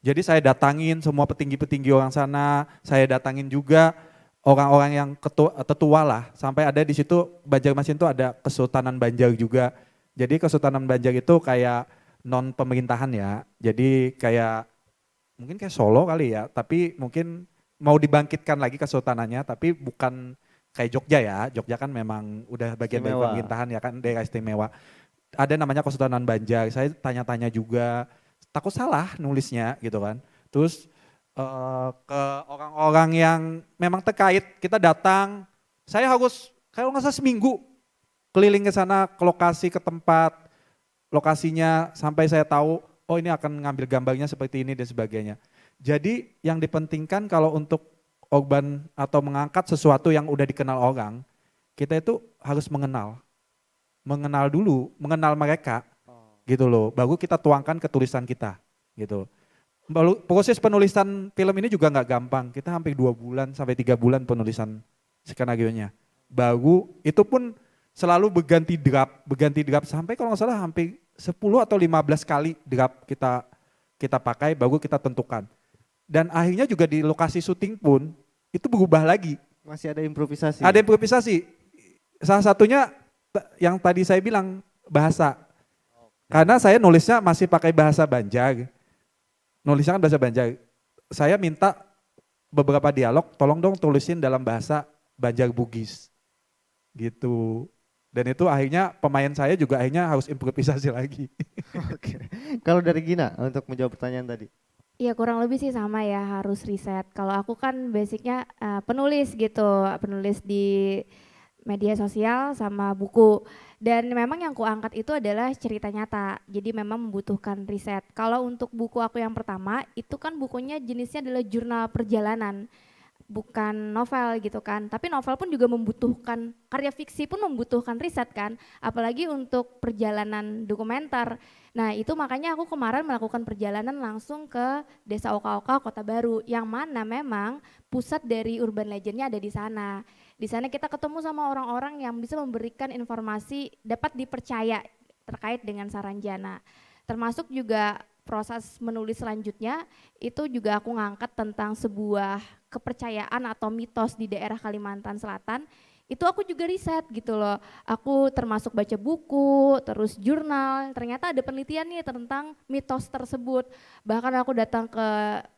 Jadi saya datangin semua petinggi-petinggi orang sana, saya datangin juga orang-orang yang tetua lah, sampai ada di situ Banjarmasin itu ada Kesultanan Banjar juga. Jadi Kesultanan Banjar itu kayak non pemerintahan ya. Jadi kayak mungkin kayak Solo kali ya, tapi mungkin mau dibangkitkan lagi kesultanannya, tapi bukan kayak Jogja ya. Jogja kan memang udah bagian dari Istimewa. pemerintahan ya kan, daerah istimewa. Ada namanya Kesultanan Banjar. Saya tanya-tanya juga, takut salah nulisnya gitu kan. Terus ke orang-orang yang memang terkait, kita datang, saya harus kalau nggak salah seminggu keliling ke sana, ke lokasi, ke tempat, lokasinya sampai saya tahu, oh ini akan ngambil gambarnya seperti ini dan sebagainya. Jadi yang dipentingkan kalau untuk urban atau mengangkat sesuatu yang udah dikenal orang, kita itu harus mengenal dulu, mengenal mereka, gitu loh. Baru kita tuangkan ke tulisan kita, gitu. Proses penulisan film ini juga nggak gampang. Kita hampir 2 bulan sampai 3 bulan penulisan skenario-nya. Baru itu pun selalu berganti draft sampai kalau nggak salah hampir 10 atau 15 kali draft kita pakai, baru kita tentukan. Dan akhirnya juga di lokasi syuting pun itu berubah lagi. Masih ada improvisasi. Ada improvisasi. Salah satunya yang tadi saya bilang bahasa. Karena saya nulisnya masih pakai bahasa Banjar. Nulisnya kan bahasa Banjar. Saya minta beberapa dialog, tolong dong tulisin dalam bahasa Banjar Bugis. Gitu. Dan itu akhirnya pemain saya juga akhirnya harus improvisasi lagi. Oke. Kalau dari Gina untuk menjawab pertanyaan tadi. Ya kurang lebih sih sama ya, harus riset. Kalau aku kan basicnya penulis gitu, penulis di media sosial sama buku. Dan memang yang kuangkat itu adalah cerita nyata, jadi memang membutuhkan riset. Kalau untuk buku aku yang pertama, itu kan bukunya jenisnya adalah jurnal perjalanan, bukan novel gitu kan. Tapi novel pun juga membutuhkan, karya fiksi pun membutuhkan riset kan, apalagi untuk perjalanan dokumenter. Nah itu makanya aku kemarin melakukan perjalanan langsung ke Desa Oka-Oka, Kota Baru, yang mana memang pusat dari urban legendnya ada di sana. Di sana kita ketemu sama orang-orang yang bisa memberikan informasi dapat dipercaya terkait dengan Saranjana. Termasuk juga proses menulis selanjutnya itu juga aku ngangkat tentang sebuah kepercayaan atau mitos di daerah Kalimantan Selatan. Itu aku juga riset gitu loh. Aku termasuk baca buku, terus jurnal, ternyata ada penelitian nih tentang mitos tersebut. Bahkan aku datang ke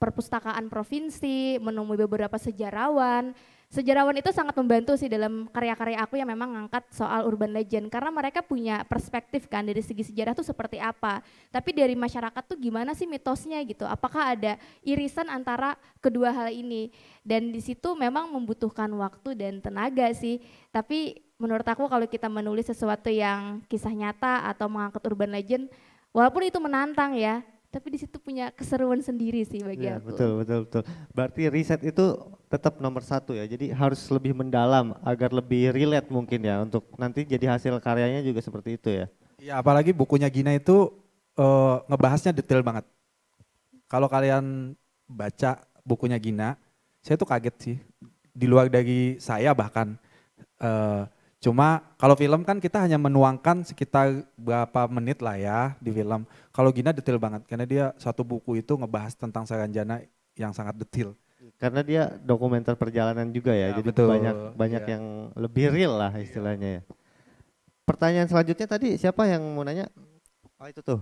perpustakaan provinsi, menemui beberapa sejarawan. Sejarawan itu sangat membantu sih dalam karya-karya aku yang memang ngangkat soal urban legend. Karena mereka punya perspektif kan dari segi sejarah tuh seperti apa. Tapi dari masyarakat tuh gimana sih mitosnya gitu. Apakah ada irisan antara kedua hal ini. Dan di situ memang membutuhkan waktu dan tenaga sih. Tapi menurut aku kalau kita menulis sesuatu yang kisah nyata atau mengangkat urban legend, walaupun itu menantang ya, tapi di situ punya keseruan sendiri sih bagi Ya, aku. betul. Berarti riset itu tetap nomor 1 ya. Jadi harus lebih mendalam agar lebih relate mungkin ya untuk nanti jadi hasil karyanya juga seperti itu ya. Ya apalagi bukunya Gina itu ngebahasnya detail banget. Kalau kalian baca bukunya Gina, saya tuh kaget sih. Di luar dari saya bahkan. Cuma kalau film kan kita hanya menuangkan sekitar berapa menit lah ya di film. Kalau Gina detail banget karena dia satu buku itu ngebahas tentang Saranjana yang sangat detail. Karena dia dokumenter perjalanan juga ya, Ya, jadi betul. banyak Ya. yang lebih real lah istilahnya ya. Pertanyaan selanjutnya tadi siapa yang mau nanya? Oh itu tuh,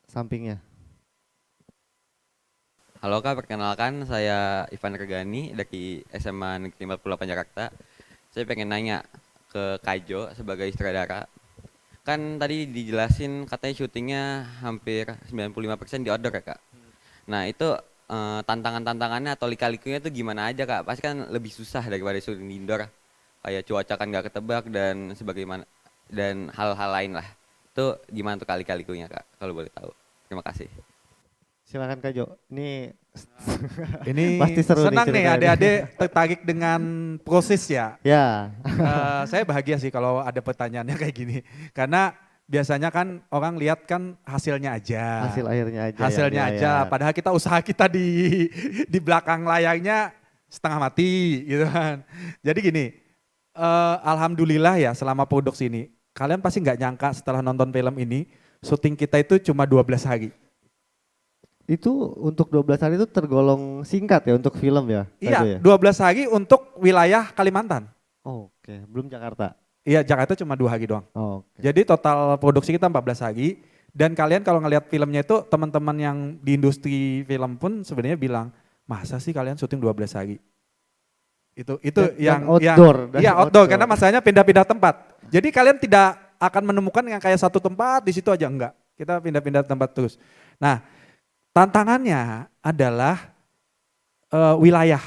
sampingnya. Halo Kak, perkenalkan saya Ivan Regani dari SMA Negeri 48 Jakarta. Saya pengen nanya ke Kak Jo sebagai sutradara. Kan tadi dijelasin katanya syutingnya hampir 95% di outdoor ya Kak. Nah itu tantangan-tantangannya atau lika-likunya itu gimana aja Kak? Pasti kan lebih susah daripada syuting di indoor. Kayak cuaca kan gak ketebak dan sebagaimana dan hal-hal lain lah. Itu gimana tuh lika-likunya Kak kalau boleh tahu? Terima kasih. Silakan Kak Jo. Ini Pasti seru senang nih ceritanya. adik-adik tertarik dengan proses ya. Ya. Saya bahagia sih kalau ada pertanyaannya kayak gini. Karena biasanya kan orang lihat kan hasilnya aja. Hasil akhirnya aja. Hasilnya yang aja. dilayar. Padahal kita usaha kita di belakang layarnya setengah mati gitu kan. Jadi gini, alhamdulillah ya selama produksi ini. Kalian pasti nggak nyangka setelah nonton film ini, syuting kita itu cuma 12 hari. Itu untuk 12 hari itu tergolong singkat ya untuk film ya? Iya, Kak Jo ya? 12 hari untuk wilayah Kalimantan. Oke, belum Jakarta. Iya, Jakarta cuma 2 hari doang. Oke. Jadi total produksi kita 14 hari Dan kalian kalau ngelihat filmnya itu teman-teman yang di industri film pun sebenarnya bilang, masa sih kalian syuting 12 hari? Itu yang outdoor. Iya outdoor karena masalahnya pindah-pindah tempat. Jadi kalian tidak akan menemukan yang kayak satu tempat di situ aja, enggak. Kita pindah-pindah tempat terus. Nah, tantangannya adalah wilayah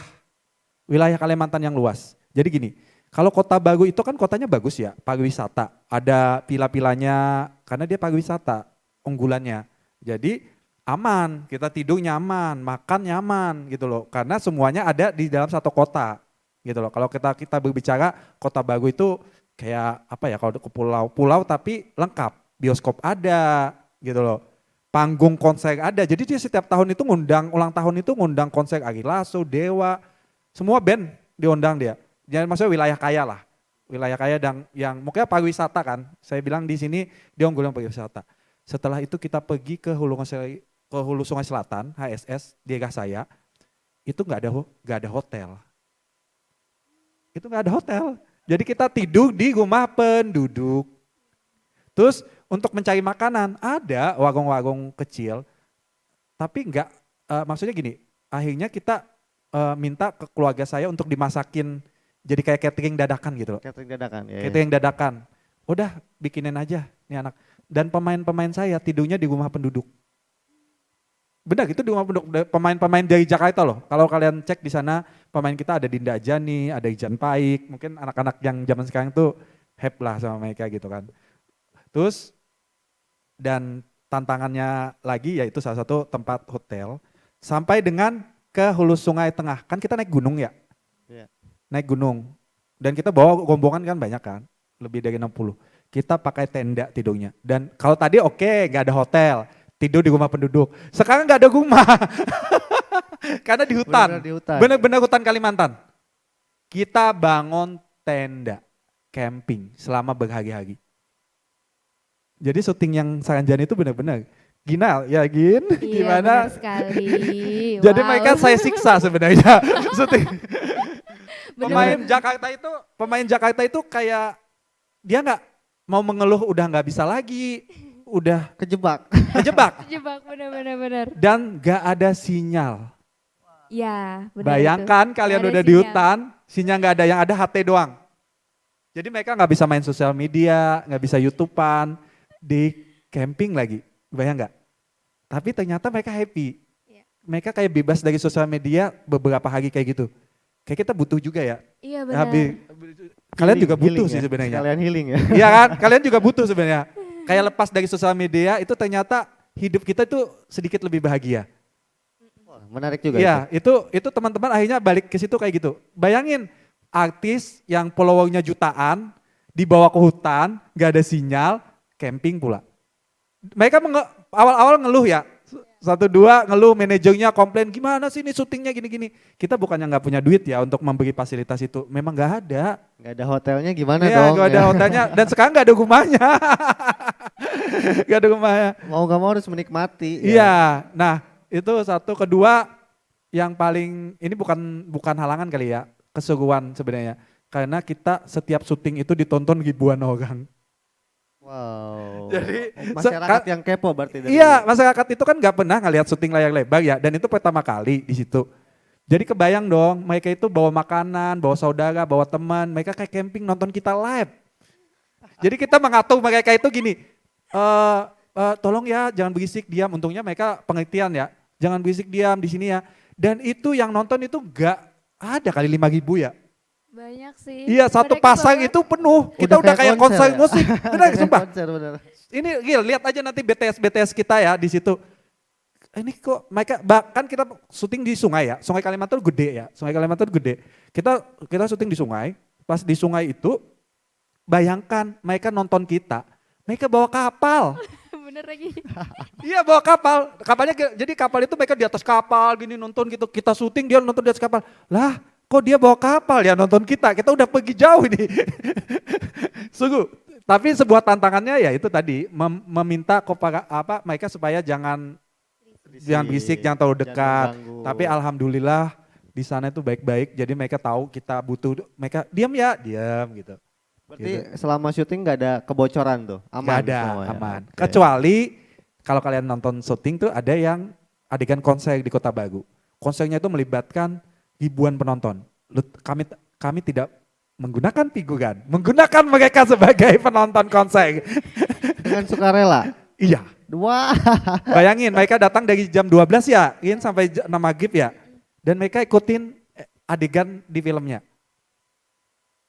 Kalimantan yang luas. Jadi gini, kalau Kota Baru itu kan kotanya bagus ya, pariwisata. Ada pila-pilanya karena dia pariwisata unggulannya. Jadi aman, kita tidur nyaman, makan nyaman gitu loh. Karena semuanya ada di dalam satu kota gitu loh. Kalau kita berbicara Kota Baru itu kayak apa ya, kalau ke pulau tapi lengkap. Bioskop ada gitu loh. Panggung konser ada. Jadi dia setiap tahun itu ulang tahun itu ngundang konser Ari Lasso, Dewa, semua band diundang dia. Jadi maksudnya wilayah kaya lah. Wilayah kaya dan yang mungkin pariwisata kan. Saya bilang di sini dia unggulan pariwisata. Setelah itu kita pergi ke Hulu Sungai Selatan, HSS, daerah saya. Itu nggak ada hotel. Itu nggak ada hotel. Jadi kita tidur di rumah penduduk. Terus untuk mencari makanan ada warung-warung kecil, tapi enggak, maksudnya gini, akhirnya kita minta ke keluarga saya untuk dimasakin jadi kayak catering dadakan gitu loh. Catering dadakan ya. Catering dadakan. Udah bikinin aja nih anak. Dan pemain-pemain saya tidurnya di rumah penduduk. Benar itu di rumah penduduk, pemain-pemain dari Jakarta loh. Kalau kalian cek di sana pemain kita ada Dinda Ajani, ada Ijan Paik, mungkin anak-anak yang zaman sekarang tuh hype lah sama mereka gitu kan. Terus dan tantangannya lagi yaitu salah satu tempat hotel sampai dengan ke Hulu Sungai Tengah. Kan kita naik gunung ya. Yeah. Naik gunung. Dan kita bawa rombongan kan banyak kan, lebih dari 60. Kita pakai tenda tidurnya. Dan kalau tadi oke, gak ada hotel. Tidur di rumah penduduk. Sekarang nggak ada rumah. Karena di hutan. Benar-benar hutan Kalimantan. Kita bangun tenda camping selama berhari-hari. Jadi syuting yang Saranjana itu benar-benar Gina ya Gin, Iya, gimana? benar sekali. Jadi Wow. mereka saya siksa sebenarnya. Syuting. Pemain Jakarta itu kayak dia nggak mau mengeluh udah nggak bisa lagi. Udah kejebak. Kejebak benar. Dan gak ada sinyal. Ya, benar. Bayangkan itu. kalian Gak ada udah di sinyal. hutan, sinyal gak ada, yang ada HT doang. Jadi mereka gak bisa main sosial media, gak bisa YouTubean, di camping lagi, bayang gak? Tapi ternyata mereka happy. Mereka kayak bebas dari sosial media beberapa hari kayak gitu. Kayak kita butuh juga ya. Iya benar. Kalian juga butuh healing sih ya? sebenarnya. Kalian healing ya. Iya kan, kalian juga butuh sebenarnya. Kayak lepas dari sosial media itu ternyata hidup kita itu sedikit lebih bahagia. Menarik juga. Iya, itu teman-teman akhirnya balik ke situ kayak gitu. Bayangin artis yang followernya jutaan dibawa ke hutan, gak ada sinyal, camping pula. Mereka awal-awal ngeluh ya, 1-2 ngeluh, manajernya komplain gimana sih ini syutingnya gini-gini. Kita bukannya nggak punya duit ya untuk memberi fasilitas itu, memang nggak ada. Nggak ada hotelnya gimana Iya, dong? nggak ada hotelnya dan sekarang nggak ada rumahnya. Nggak ada rumahnya. Mau nggak mau harus menikmati. Iya, nah itu satu. Kedua yang paling ini bukan halangan kali ya, keseruan sebenarnya. Karena kita setiap syuting itu ditonton ribuan orang. Wow. Jadi masyarakat yang kepo berarti. Iya, masyarakat itu kan nggak pernah ngelihat syuting layar lebar ya, dan itu pertama kali di situ. Jadi kebayang dong, mereka itu bawa makanan, bawa saudara, bawa teman, mereka kayak camping nonton kita live. Jadi kita mengatur mereka itu gini, tolong ya jangan berisik, diam. Untungnya mereka pengertian ya, jangan berisik, diam di sini ya. Dan itu yang nonton itu nggak ada kali 5.000 ya. Banyak sih. Iya, satu pasang itu penuh. Kita udah kayak konser ya? musik. Benar, sumpah. Bener. Ini real, lihat aja nanti BTS kita ya di situ. Ini kok mereka bahkan kita syuting di sungai ya. Sungai Kalimantan gede ya. Sungai Kalimantan gede. Kita syuting di sungai. Pas di sungai itu bayangkan mereka nonton kita. Mereka bawa kapal. Bener lagi. Iya, bawa kapal. Kapalnya jadi kapal itu mereka di atas kapal gini nonton gitu. Kita syuting dia nonton di atas kapal. Lah, kok dia bawa kapal ya nonton kita? Kita udah pergi jauh ini. Sungguh. Tapi sebuah tantangannya ya itu tadi meminta kepada mereka supaya jangan berisik, jangan terlalu dekat. Tapi alhamdulillah di sana itu baik-baik. Jadi mereka tahu kita butuh, mereka diam ya, diam gitu. Berarti selama syuting nggak ada kebocoran tuh, aman? Nggak ada, semua ya? aman. Okay. Kecuali kalau kalian nonton syuting tuh ada yang adegan konser di Kota Baru. Konsernya itu melibatkan ribuan penonton. Kami tidak menggunakan figuran, menggunakan mereka sebagai penonton konser. Dengan sukarela? Iya. Wah. Bayangin mereka datang dari jam 12 ya, sampai 6 maghrib ya. Dan mereka ikutin adegan di filmnya.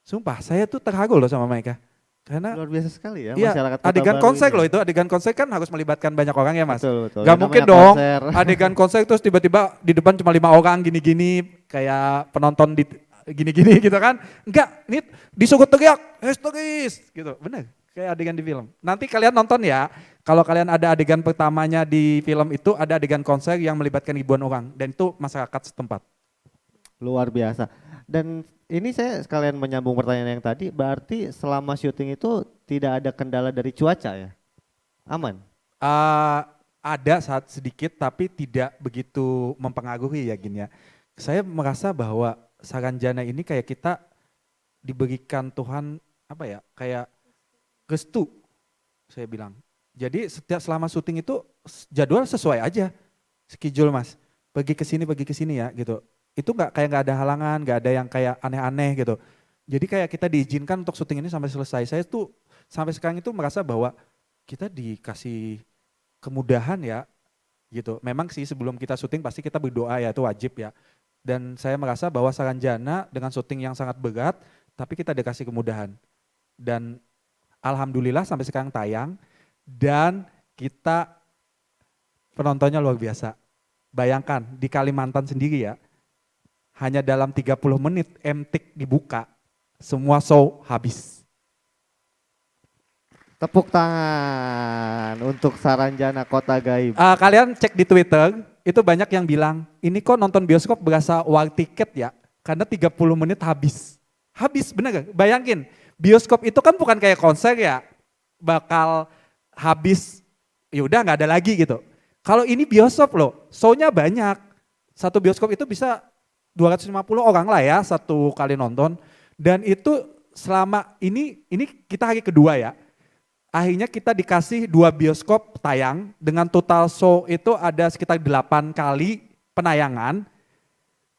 Sumpah, saya tuh terharu loh sama mereka. Karena luar biasa sekali ya iya, masyarakat Kota adegan Baru konser ini. loh itu, adegan konser kan harus melibatkan banyak orang ya mas. Betul. Gak Ini mungkin namanya dong konser. adegan konser terus tiba-tiba di depan cuma 5 orang gini-gini kayak penonton di gini-gini gitu kan. Enggak, ini disuruh teriak, histeris gitu, bener. Kayak adegan di film. Nanti kalian nonton ya, kalau kalian ada adegan pertamanya di film itu ada adegan konser yang melibatkan ribuan orang dan itu masyarakat setempat. Luar biasa. Dan ini saya sekalian menyambung pertanyaan yang tadi, berarti selama syuting itu tidak ada kendala dari cuaca ya? Aman? Ada saat sedikit tapi tidak begitu mempengaruhi ya gini ya. Saya merasa bahwa Saranjana ini kayak kita diberikan Tuhan apa ya, kayak restu saya bilang. Jadi selama syuting itu jadwal sesuai aja, schedule mas. Pergi ke sini ya gitu. Itu nggak ada halangan, nggak ada yang kayak aneh-aneh gitu. Jadi kayak kita diizinkan untuk syuting ini sampai selesai. Saya tuh sampai sekarang itu merasa bahwa kita dikasih kemudahan ya gitu. Memang sih sebelum kita syuting pasti kita berdoa ya, itu wajib ya. Dan saya merasa bahwa Saranjana dengan syuting yang sangat berat, tapi kita dikasih kemudahan. Dan alhamdulillah sampai sekarang tayang dan kita penontonnya luar biasa. Bayangkan di Kalimantan sendiri ya, hanya dalam 30 menit MTik dibuka, semua show habis. Tepuk tangan untuk Saranjana Kota Gaib. Kalian cek di Twitter, itu banyak yang bilang, ini kok nonton bioskop berasa war tiket ya, karena 30 menit habis. Habis, bener gak? Bayangin, bioskop itu kan bukan kayak konser ya, bakal habis, ya udah nggak ada lagi gitu. Kalau ini bioskop loh, show-nya banyak. Satu bioskop itu bisa 250 orang lah ya satu kali nonton. Dan itu selama ini kita hari kedua ya. Akhirnya kita dikasih 2 bioskop tayang dengan total show itu ada sekitar 8 kali penayangan.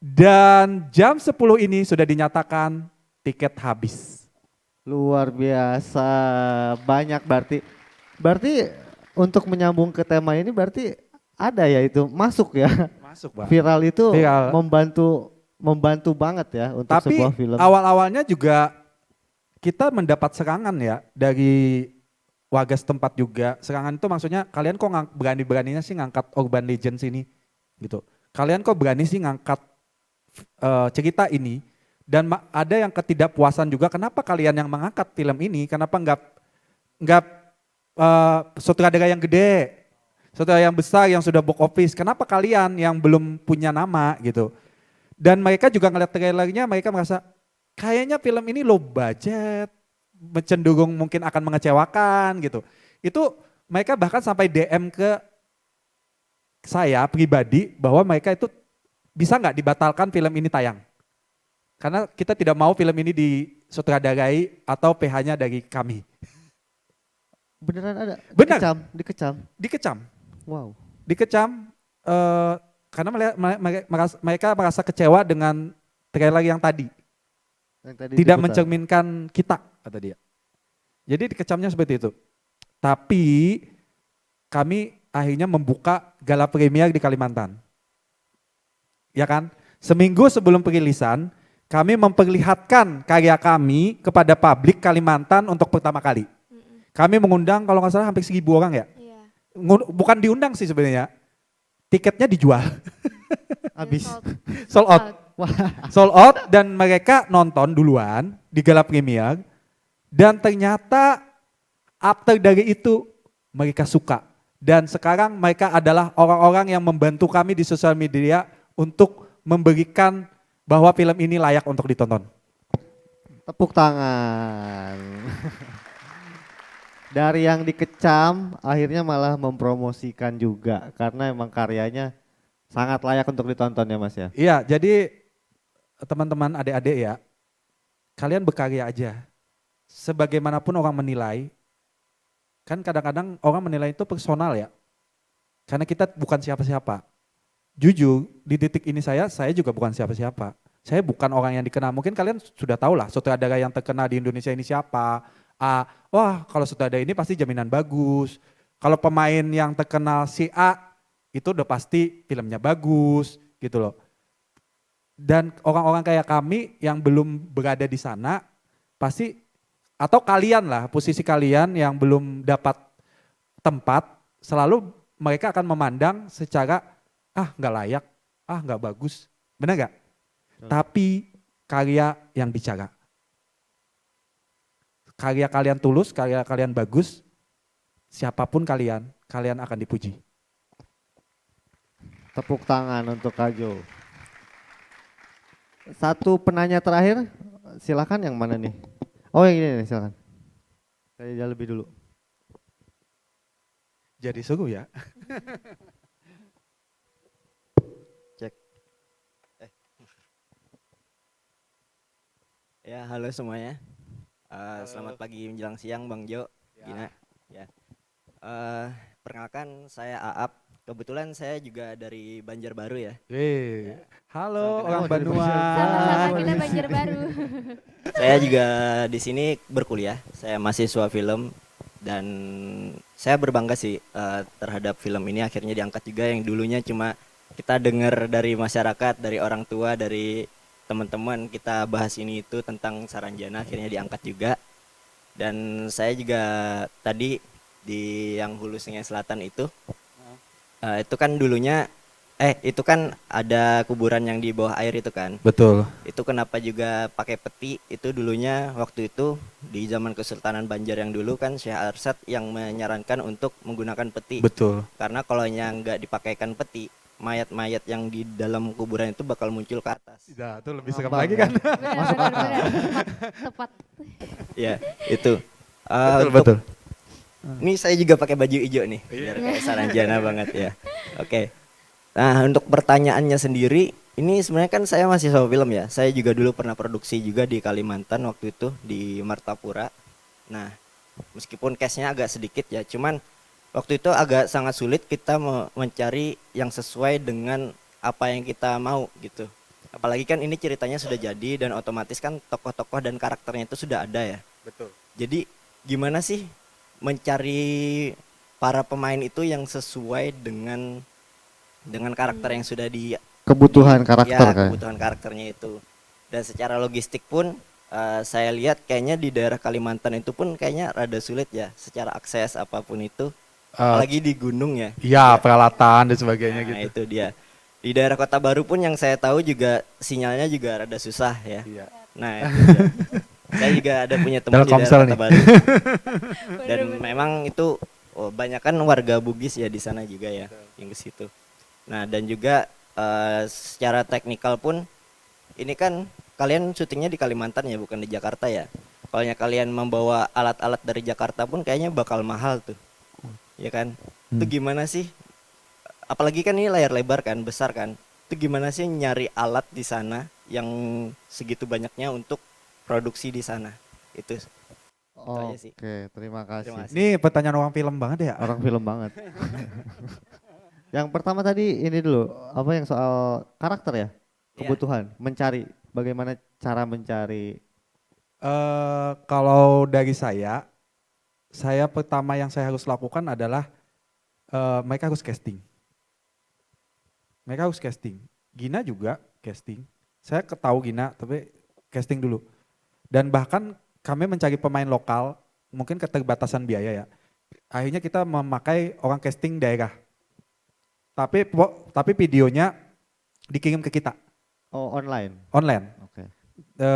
Dan jam 10 ini sudah dinyatakan tiket habis. Luar biasa, banyak berarti. Berarti untuk menyambung ke tema ini berarti ada ya itu masuk ya. Masuk Bang. Viral itu Viral. membantu banget ya untuk Tapi sebuah film. awal-awalnya juga kita mendapat serangan ya dari warga setempat juga. Serangan itu maksudnya kalian kok berani-beraninya sih ngangkat Urban Legends ini gitu. Kalian kok berani sih ngangkat cerita ini. Dan ada yang ketidakpuasan juga kenapa kalian yang mengangkat film ini, kenapa enggak sutradara yang gede, sutradara yang besar yang sudah box office, kenapa kalian yang belum punya nama gitu. Dan mereka juga ngeliat trailernya, mereka merasa kayaknya film ini low budget, cenderung mungkin akan mengecewakan gitu. Itu mereka bahkan sampai DM ke saya pribadi bahwa mereka itu bisa nggak dibatalkan film ini tayang. Karena kita tidak mau film ini disutradarai atau PH-nya dari kami. Beneran ada? Benar. Dikecam? Wow. Dikecam karena mereka merasa kecewa dengan trailer yang tadi. Tidak mencerminkan kita, kata dia. Jadi dikecamnya seperti itu. Tapi kami akhirnya membuka gala premier di Kalimantan. Ya kan? Seminggu sebelum perilisan, kami memperlihatkan karya kami kepada publik Kalimantan untuk pertama kali. Kami mengundang kalau nggak salah hampir 1.000 orang ya. Bukan diundang sih sebenarnya, tiketnya dijual. Habis. Sold out. Sold out dan mereka nonton duluan di gala premier. Dan ternyata after dari itu mereka suka. Dan sekarang mereka adalah orang-orang yang membantu kami di sosial media untuk memberikan bahwa film ini layak untuk ditonton. Tepuk tangan. Dari yang dikecam akhirnya malah mempromosikan juga karena emang karyanya sangat layak untuk ditonton ya Mas ya. Iya, jadi teman-teman adik-adik ya, kalian berkarya aja. Sebagaimanapun orang menilai, kan kadang-kadang orang menilai itu personal ya. Karena kita bukan siapa-siapa. Jujur, di titik ini saya juga bukan siapa-siapa. Saya bukan orang yang dikenal. Mungkin kalian sudah tahu lah sutradara yang terkenal di Indonesia ini siapa. Wah kalau sutradara ini pasti jaminan bagus. Kalau pemain yang terkenal si A, itu udah pasti filmnya bagus gitu loh. Dan orang-orang kayak kami yang belum berada di sana, pasti, atau kalian lah, posisi kalian yang belum dapat tempat, selalu mereka akan memandang secara, nggak layak, nggak bagus, benar nggak? Tapi karya yang bicara. Karya kalian tulus, karya kalian bagus, siapapun kalian akan dipuji. Tepuk tangan untuk Kak Jo. Satu penanya terakhir, silakan yang mana nih? Oh yang ini nih, silakan. Saya lebih dulu. Jadi sugu ya. Cek. Ya, halo semuanya. Selamat pagi menjelang siang Bang Jo, Gina. Ya. Perkenalkan saya Aap. Kebetulan saya juga dari Banjarbaru ya. Halo orang Banua. Sama-sama kita Banjarbaru. Saya juga di sini berkuliah. Saya mahasiswa film dan saya berbangga sih terhadap film ini akhirnya diangkat juga, yang dulunya cuma kita dengar dari masyarakat, dari orang tua, dari teman-teman kita bahas ini itu tentang Saranjana, akhirnya diangkat juga. Dan saya juga tadi di yang Hulu Sungai Selatan itu kan dulunya itu kan ada kuburan yang di bawah air itu kan. Betul. Itu kenapa juga pakai peti, itu dulunya waktu itu di zaman Kesultanan Banjar yang dulu kan Syekh Arsyad yang menyarankan untuk menggunakan peti. Betul. Karena kalau yang nggak dipakaikan peti, mayat-mayat yang di dalam kuburan itu bakal muncul ke atas. Nah, itu lebih serem lagi kan. Masuk akal. Tepat. Ya, itu. Betul. Ini saya juga pakai baju hijau nih, biar kayak Saranjana banget ya. Oke. Nah, untuk pertanyaannya sendiri, ini sebenarnya kan saya masih mahasiswa film ya. Saya juga dulu pernah produksi juga di Kalimantan waktu itu di Martapura. Nah, meskipun case-nya agak sedikit ya, cuman waktu itu agak sangat sulit kita mencari yang sesuai dengan apa yang kita mau gitu. Apalagi kan ini ceritanya sudah jadi dan otomatis kan tokoh-tokoh dan karakternya itu sudah ada ya. Betul. Jadi gimana sih mencari para pemain itu yang sesuai dengan karakter yang sudah kebutuhan karakter ya, kebutuhan karakternya itu. Dan secara logistik pun saya lihat kayaknya di daerah Kalimantan itu pun kayaknya rada sulit ya secara akses apapun itu. Apalagi di gunung ya. Iya, peralatan dan sebagainya gitu. gitu. Itu dia. Di daerah Kota Baru pun yang saya tahu juga sinyalnya juga rada susah ya. Iya. Nah, itu dia. Saya juga ada punya teman di daerah Kota Baru. Dan memang itu banyak kan warga Bugis ya di sana juga ya, yang ke situ. Nah, dan juga secara teknikal pun ini kan kalian syutingnya di Kalimantan ya, bukan di Jakarta ya. Kalau kalian membawa alat-alat dari Jakarta pun kayaknya bakal mahal tuh. Ya kan? Itu gimana sih? Apalagi kan ini layar lebar kan, besar kan. Itu gimana sih nyari alat di sana yang segitu banyaknya untuk produksi di sana? Itu. Oke, terima kasih. Ini pertanyaan orang film banget ya? Orang film banget. Yang pertama tadi ini dulu, apa yang soal karakter ya? Kebutuhan, mencari, bagaimana cara mencari? Kalau dari saya pertama yang saya harus lakukan adalah mereka harus casting. Mereka harus casting. Gina juga casting. Saya tahu Gina, tapi casting dulu. Dan bahkan kami mencari pemain lokal, mungkin keterbatasan biaya ya. Akhirnya kita memakai orang casting daerah. Tapi videonya dikirim ke kita. Oh, online? Online. Oke.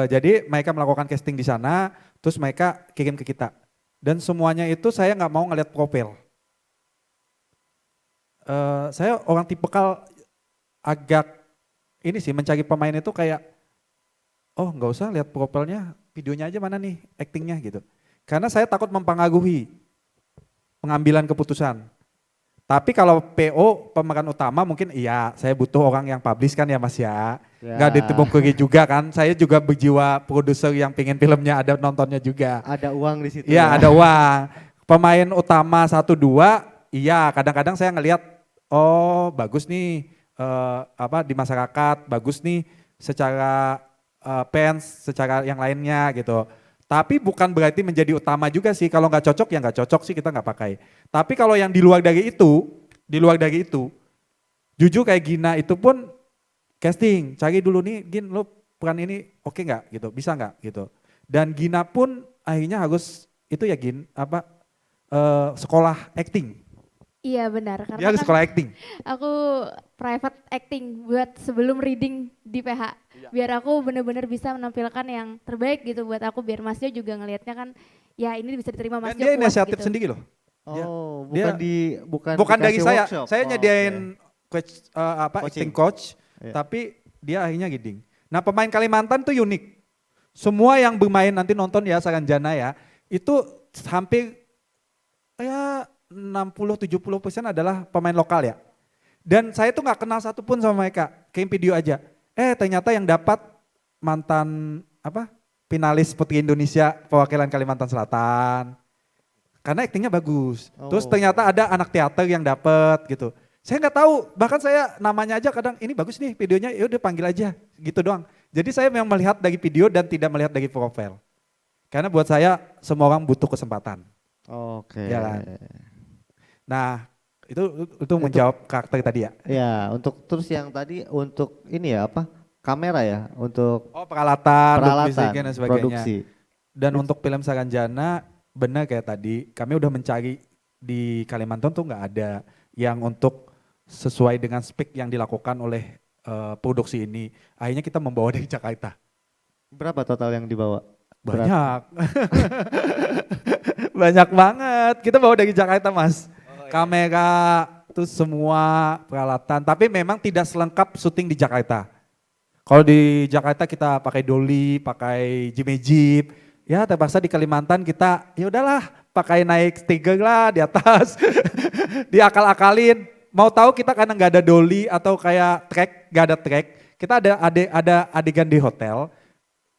Jadi mereka melakukan casting di sana, terus mereka kirim ke kita. Dan semuanya itu saya nggak mau ngeliat profil. Saya orang tipikal agak ini sih mencari pemain itu kayak, oh nggak usah lihat profilnya, videonya aja mana nih actingnya gitu. Karena saya takut mempengaruhi pengambilan keputusan. Tapi kalau PO pemeran utama mungkin iya, saya butuh orang yang publish kan ya Mas ya. Nggak ditebongkiri juga kan, saya juga berjiwa produser yang pengen filmnya ada nontonnya juga. Ada uang di situ. Iya, ada uang. Pemain utama 1-2, iya kadang-kadang saya ngelihat oh bagus nih di masyarakat, bagus nih secara fans, secara yang lainnya gitu. Tapi bukan berarti menjadi utama juga sih. Kalau nggak cocok ya nggak cocok sih, kita nggak pakai. Tapi kalau yang di luar dari itu, jujur kayak Gina itu pun casting, cari dulu nih Gin, lo peran ini oke nggak gitu, bisa nggak gitu. Dan Gina pun akhirnya harus itu ya Gin, sekolah acting. Iya benar, karena Dia harus sekolah acting. aku private acting buat sebelum reading di PH. Biar aku benar-benar bisa menampilkan yang terbaik gitu buat aku, biar Mas Jo juga ngelihatnya kan ya ini bisa diterima Mas Jo. Dan dia puas inisiatif gitu. sendiri loh. Oh, Dia- bukan dari dikasih saya. workshop. Saya Oh, nyediain coach, Coaching. acting coach, Iya. tapi dia akhirnya gidding. Nah pemain Kalimantan tuh unik. Semua yang bermain nanti nonton ya Saranjana ya, itu hampir ya 60-70% adalah pemain lokal ya. Dan saya tuh nggak kenal satupun sama mereka, kayak video aja. Ternyata yang dapat mantan finalis Putri Indonesia perwakilan Kalimantan Selatan. Karena aktingnya bagus. Terus ternyata ada anak teater yang dapat gitu. Saya nggak tahu, bahkan saya namanya aja kadang ini bagus nih videonya, ya udah panggil aja gitu doang. Jadi saya memang melihat dari video dan tidak melihat dari profil. Karena buat saya semua orang butuh kesempatan. Oke. Ya kan? Nah, itu menjawab karakter tadi ya. Ya, untuk terus yang tadi untuk ini ya kamera ya, untuk peralatan dan sebagainya. produksi. Dan untuk film Saranjana benar kayak tadi, kami udah mencari di Kalimantan tuh nggak ada yang untuk sesuai dengan spek yang dilakukan oleh produksi ini. Akhirnya kita membawa dari Jakarta. Berapa total yang dibawa? Banyak. Banyak banget. Kita bawa dari Jakarta, Mas. Kamera, terus semua peralatan. Tapi memang tidak selengkap syuting di Jakarta. Kalau di Jakarta kita pakai dolly, pakai Jeep. Ya terpaksa di Kalimantan kita ya udahlah pakai naik stiker lah di atas. Diakal-akalin. Mau tahu kita karena nggak ada dolly atau kayak nggak ada track. Kita ada adegan di hotel.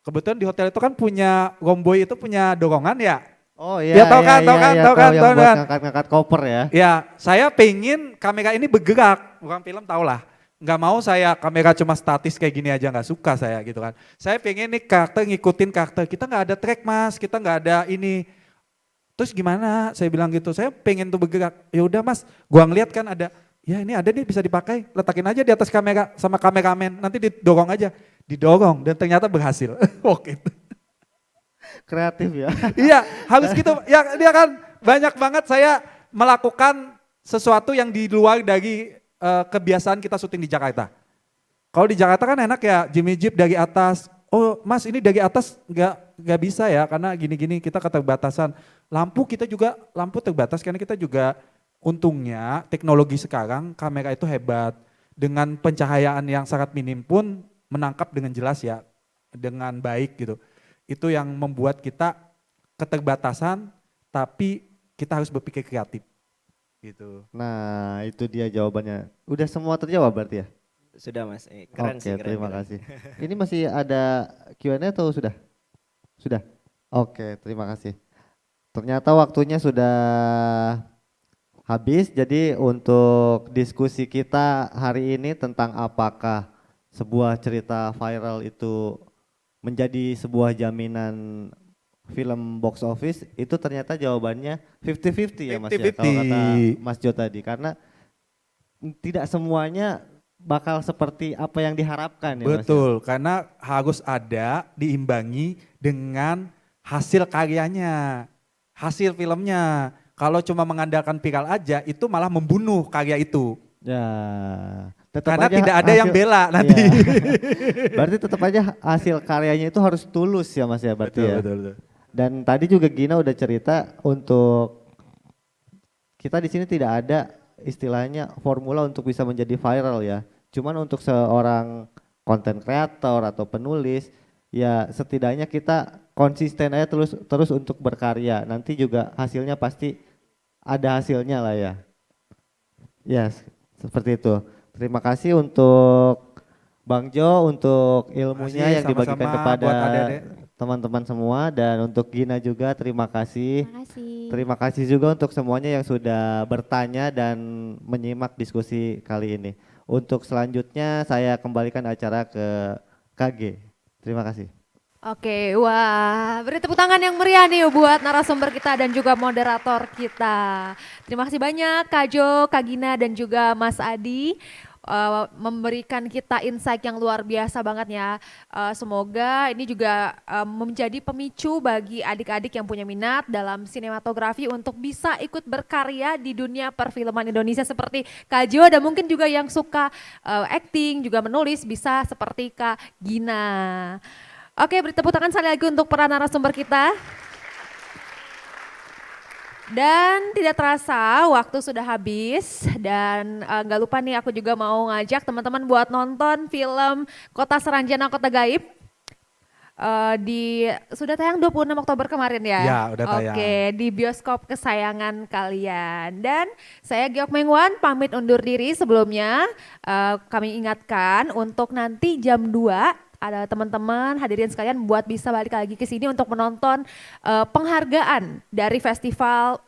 Kebetulan di hotel itu kan punya Romboy itu punya dorongan ya. Oh iya, tahu kan. Yang buat ngangkat koper ya. Ya, saya pengen kamera ini bergerak. Orang film tau lah. Nggak mau saya kamera cuma statis kayak gini aja, nggak suka saya gitu kan. Saya pengen nih karakter ngikutin karakter. Kita nggak ada track Mas, kita nggak ada ini. Terus gimana? Saya bilang gitu. Saya pengen tuh bergerak. Ya udah Mas, gua ngeliat kan ada. Ya ini ada nih bisa dipakai. Letakin aja di atas kamera sama kameramen. Nanti didorong aja. Didorong dan ternyata berhasil. Oke. Kreatif ya. Iya, harus gitu. Ya dia kan banyak banget saya melakukan sesuatu yang di luar dari kebiasaan kita syuting di Jakarta. Kalau di Jakarta kan enak ya, Jimmy Jeep dari atas. Oh Mas ini dari atas nggak bisa ya karena gini-gini kita keterbatasan. Lampu kita juga lampu terbatas karena kita juga untungnya teknologi sekarang kamera itu hebat. Dengan pencahayaan yang sangat minim pun menangkap dengan jelas ya, dengan baik gitu. Itu yang membuat kita keterbatasan tapi kita harus berpikir kreatif. Gitu. Nah itu dia jawabannya. Udah semua terjawab berarti ya? Sudah Mas, keren Oke, sih. Keren, terima keren. kasih. Ini masih ada Q&A atau sudah? Sudah? Oke, terima kasih. Ternyata waktunya sudah habis, jadi untuk diskusi kita hari ini tentang apakah sebuah cerita viral itu menjadi sebuah jaminan film box office, itu ternyata jawabannya 50-50 ya Mas ya, kalau kata Mas Jo tadi, karena tidak semuanya bakal seperti apa yang diharapkan ya Mas. Betul, karena harus ada diimbangi dengan hasil karyanya, hasil filmnya. Kalau cuma mengandalkan viral aja itu malah membunuh karya itu. Ya, tetap karena aja tidak ada yang bela nanti. Iya. Berarti tetap aja hasil karyanya itu harus tulus ya Mas ya berarti Betul, ya. betul. Dan tadi juga Gina udah cerita untuk kita di sini tidak ada istilahnya formula untuk bisa menjadi viral ya. Cuman untuk seorang konten kreator atau penulis ya setidaknya kita konsisten aja terus untuk berkarya. Nanti juga hasilnya pasti ada hasilnya lah ya. Ya, seperti itu. Terima kasih untuk Bang Jo untuk ilmunya yang dibagikan kepada teman-teman semua, dan untuk Gina juga terima kasih. Terima kasih. Terima kasih juga untuk semuanya yang sudah bertanya dan menyimak diskusi kali ini. Untuk selanjutnya saya kembalikan acara ke KG. Terima kasih. Oke, wah, beri tepuk tangan yang meriah nih buat narasumber kita dan juga moderator kita. Terima kasih banyak Kak Jo, Kak Gina dan juga Mas Adi. Memberikan kita insight yang luar biasa banget ya. Semoga ini juga menjadi pemicu bagi adik-adik yang punya minat dalam sinematografi untuk bisa ikut berkarya di dunia perfilman Indonesia seperti Kak Jo, dan mungkin juga yang suka acting juga menulis bisa seperti Kak Gina. Oke, beri tepuk tangan sekali lagi untuk para narasumber kita. Dan tidak terasa waktu sudah habis, dan gak lupa nih aku juga mau ngajak teman-teman buat nonton film Kota Saranjana Kota Gaib. Sudah tayang 26 Oktober kemarin ya? Ya, udah tayang. Oke, di bioskop kesayangan kalian. Dan saya Geok Mengwan pamit undur diri sebelumnya. Kami ingatkan untuk nanti jam 2 ada teman-teman hadirin sekalian buat bisa balik lagi ke sini untuk menonton penghargaan dari Festival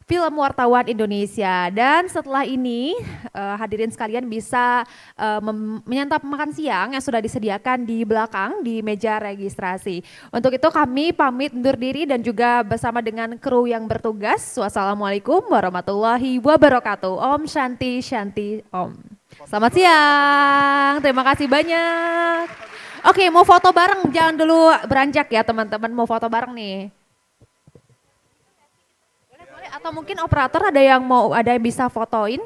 Film Wartawan Indonesia. Dan setelah ini hadirin sekalian bisa menyantap makan siang yang sudah disediakan di belakang di meja registrasi. Untuk itu kami pamit undur diri dan juga bersama dengan kru yang bertugas. Wassalamualaikum warahmatullahi wabarakatuh. Om Shanti Shanti Om. Selamat siang, terima kasih banyak. Oke, mau foto bareng, jangan dulu beranjak ya teman-teman, mau foto bareng nih. Boleh, atau mungkin operator ada yang bisa fotoin?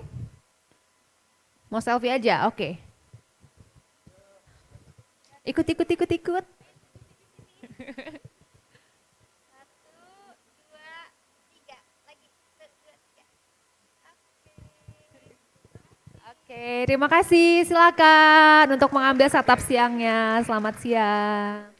Mau selfie aja, oke. Ikut. Oke, terima kasih. Silakan untuk mengambil satap siangnya. Selamat siang.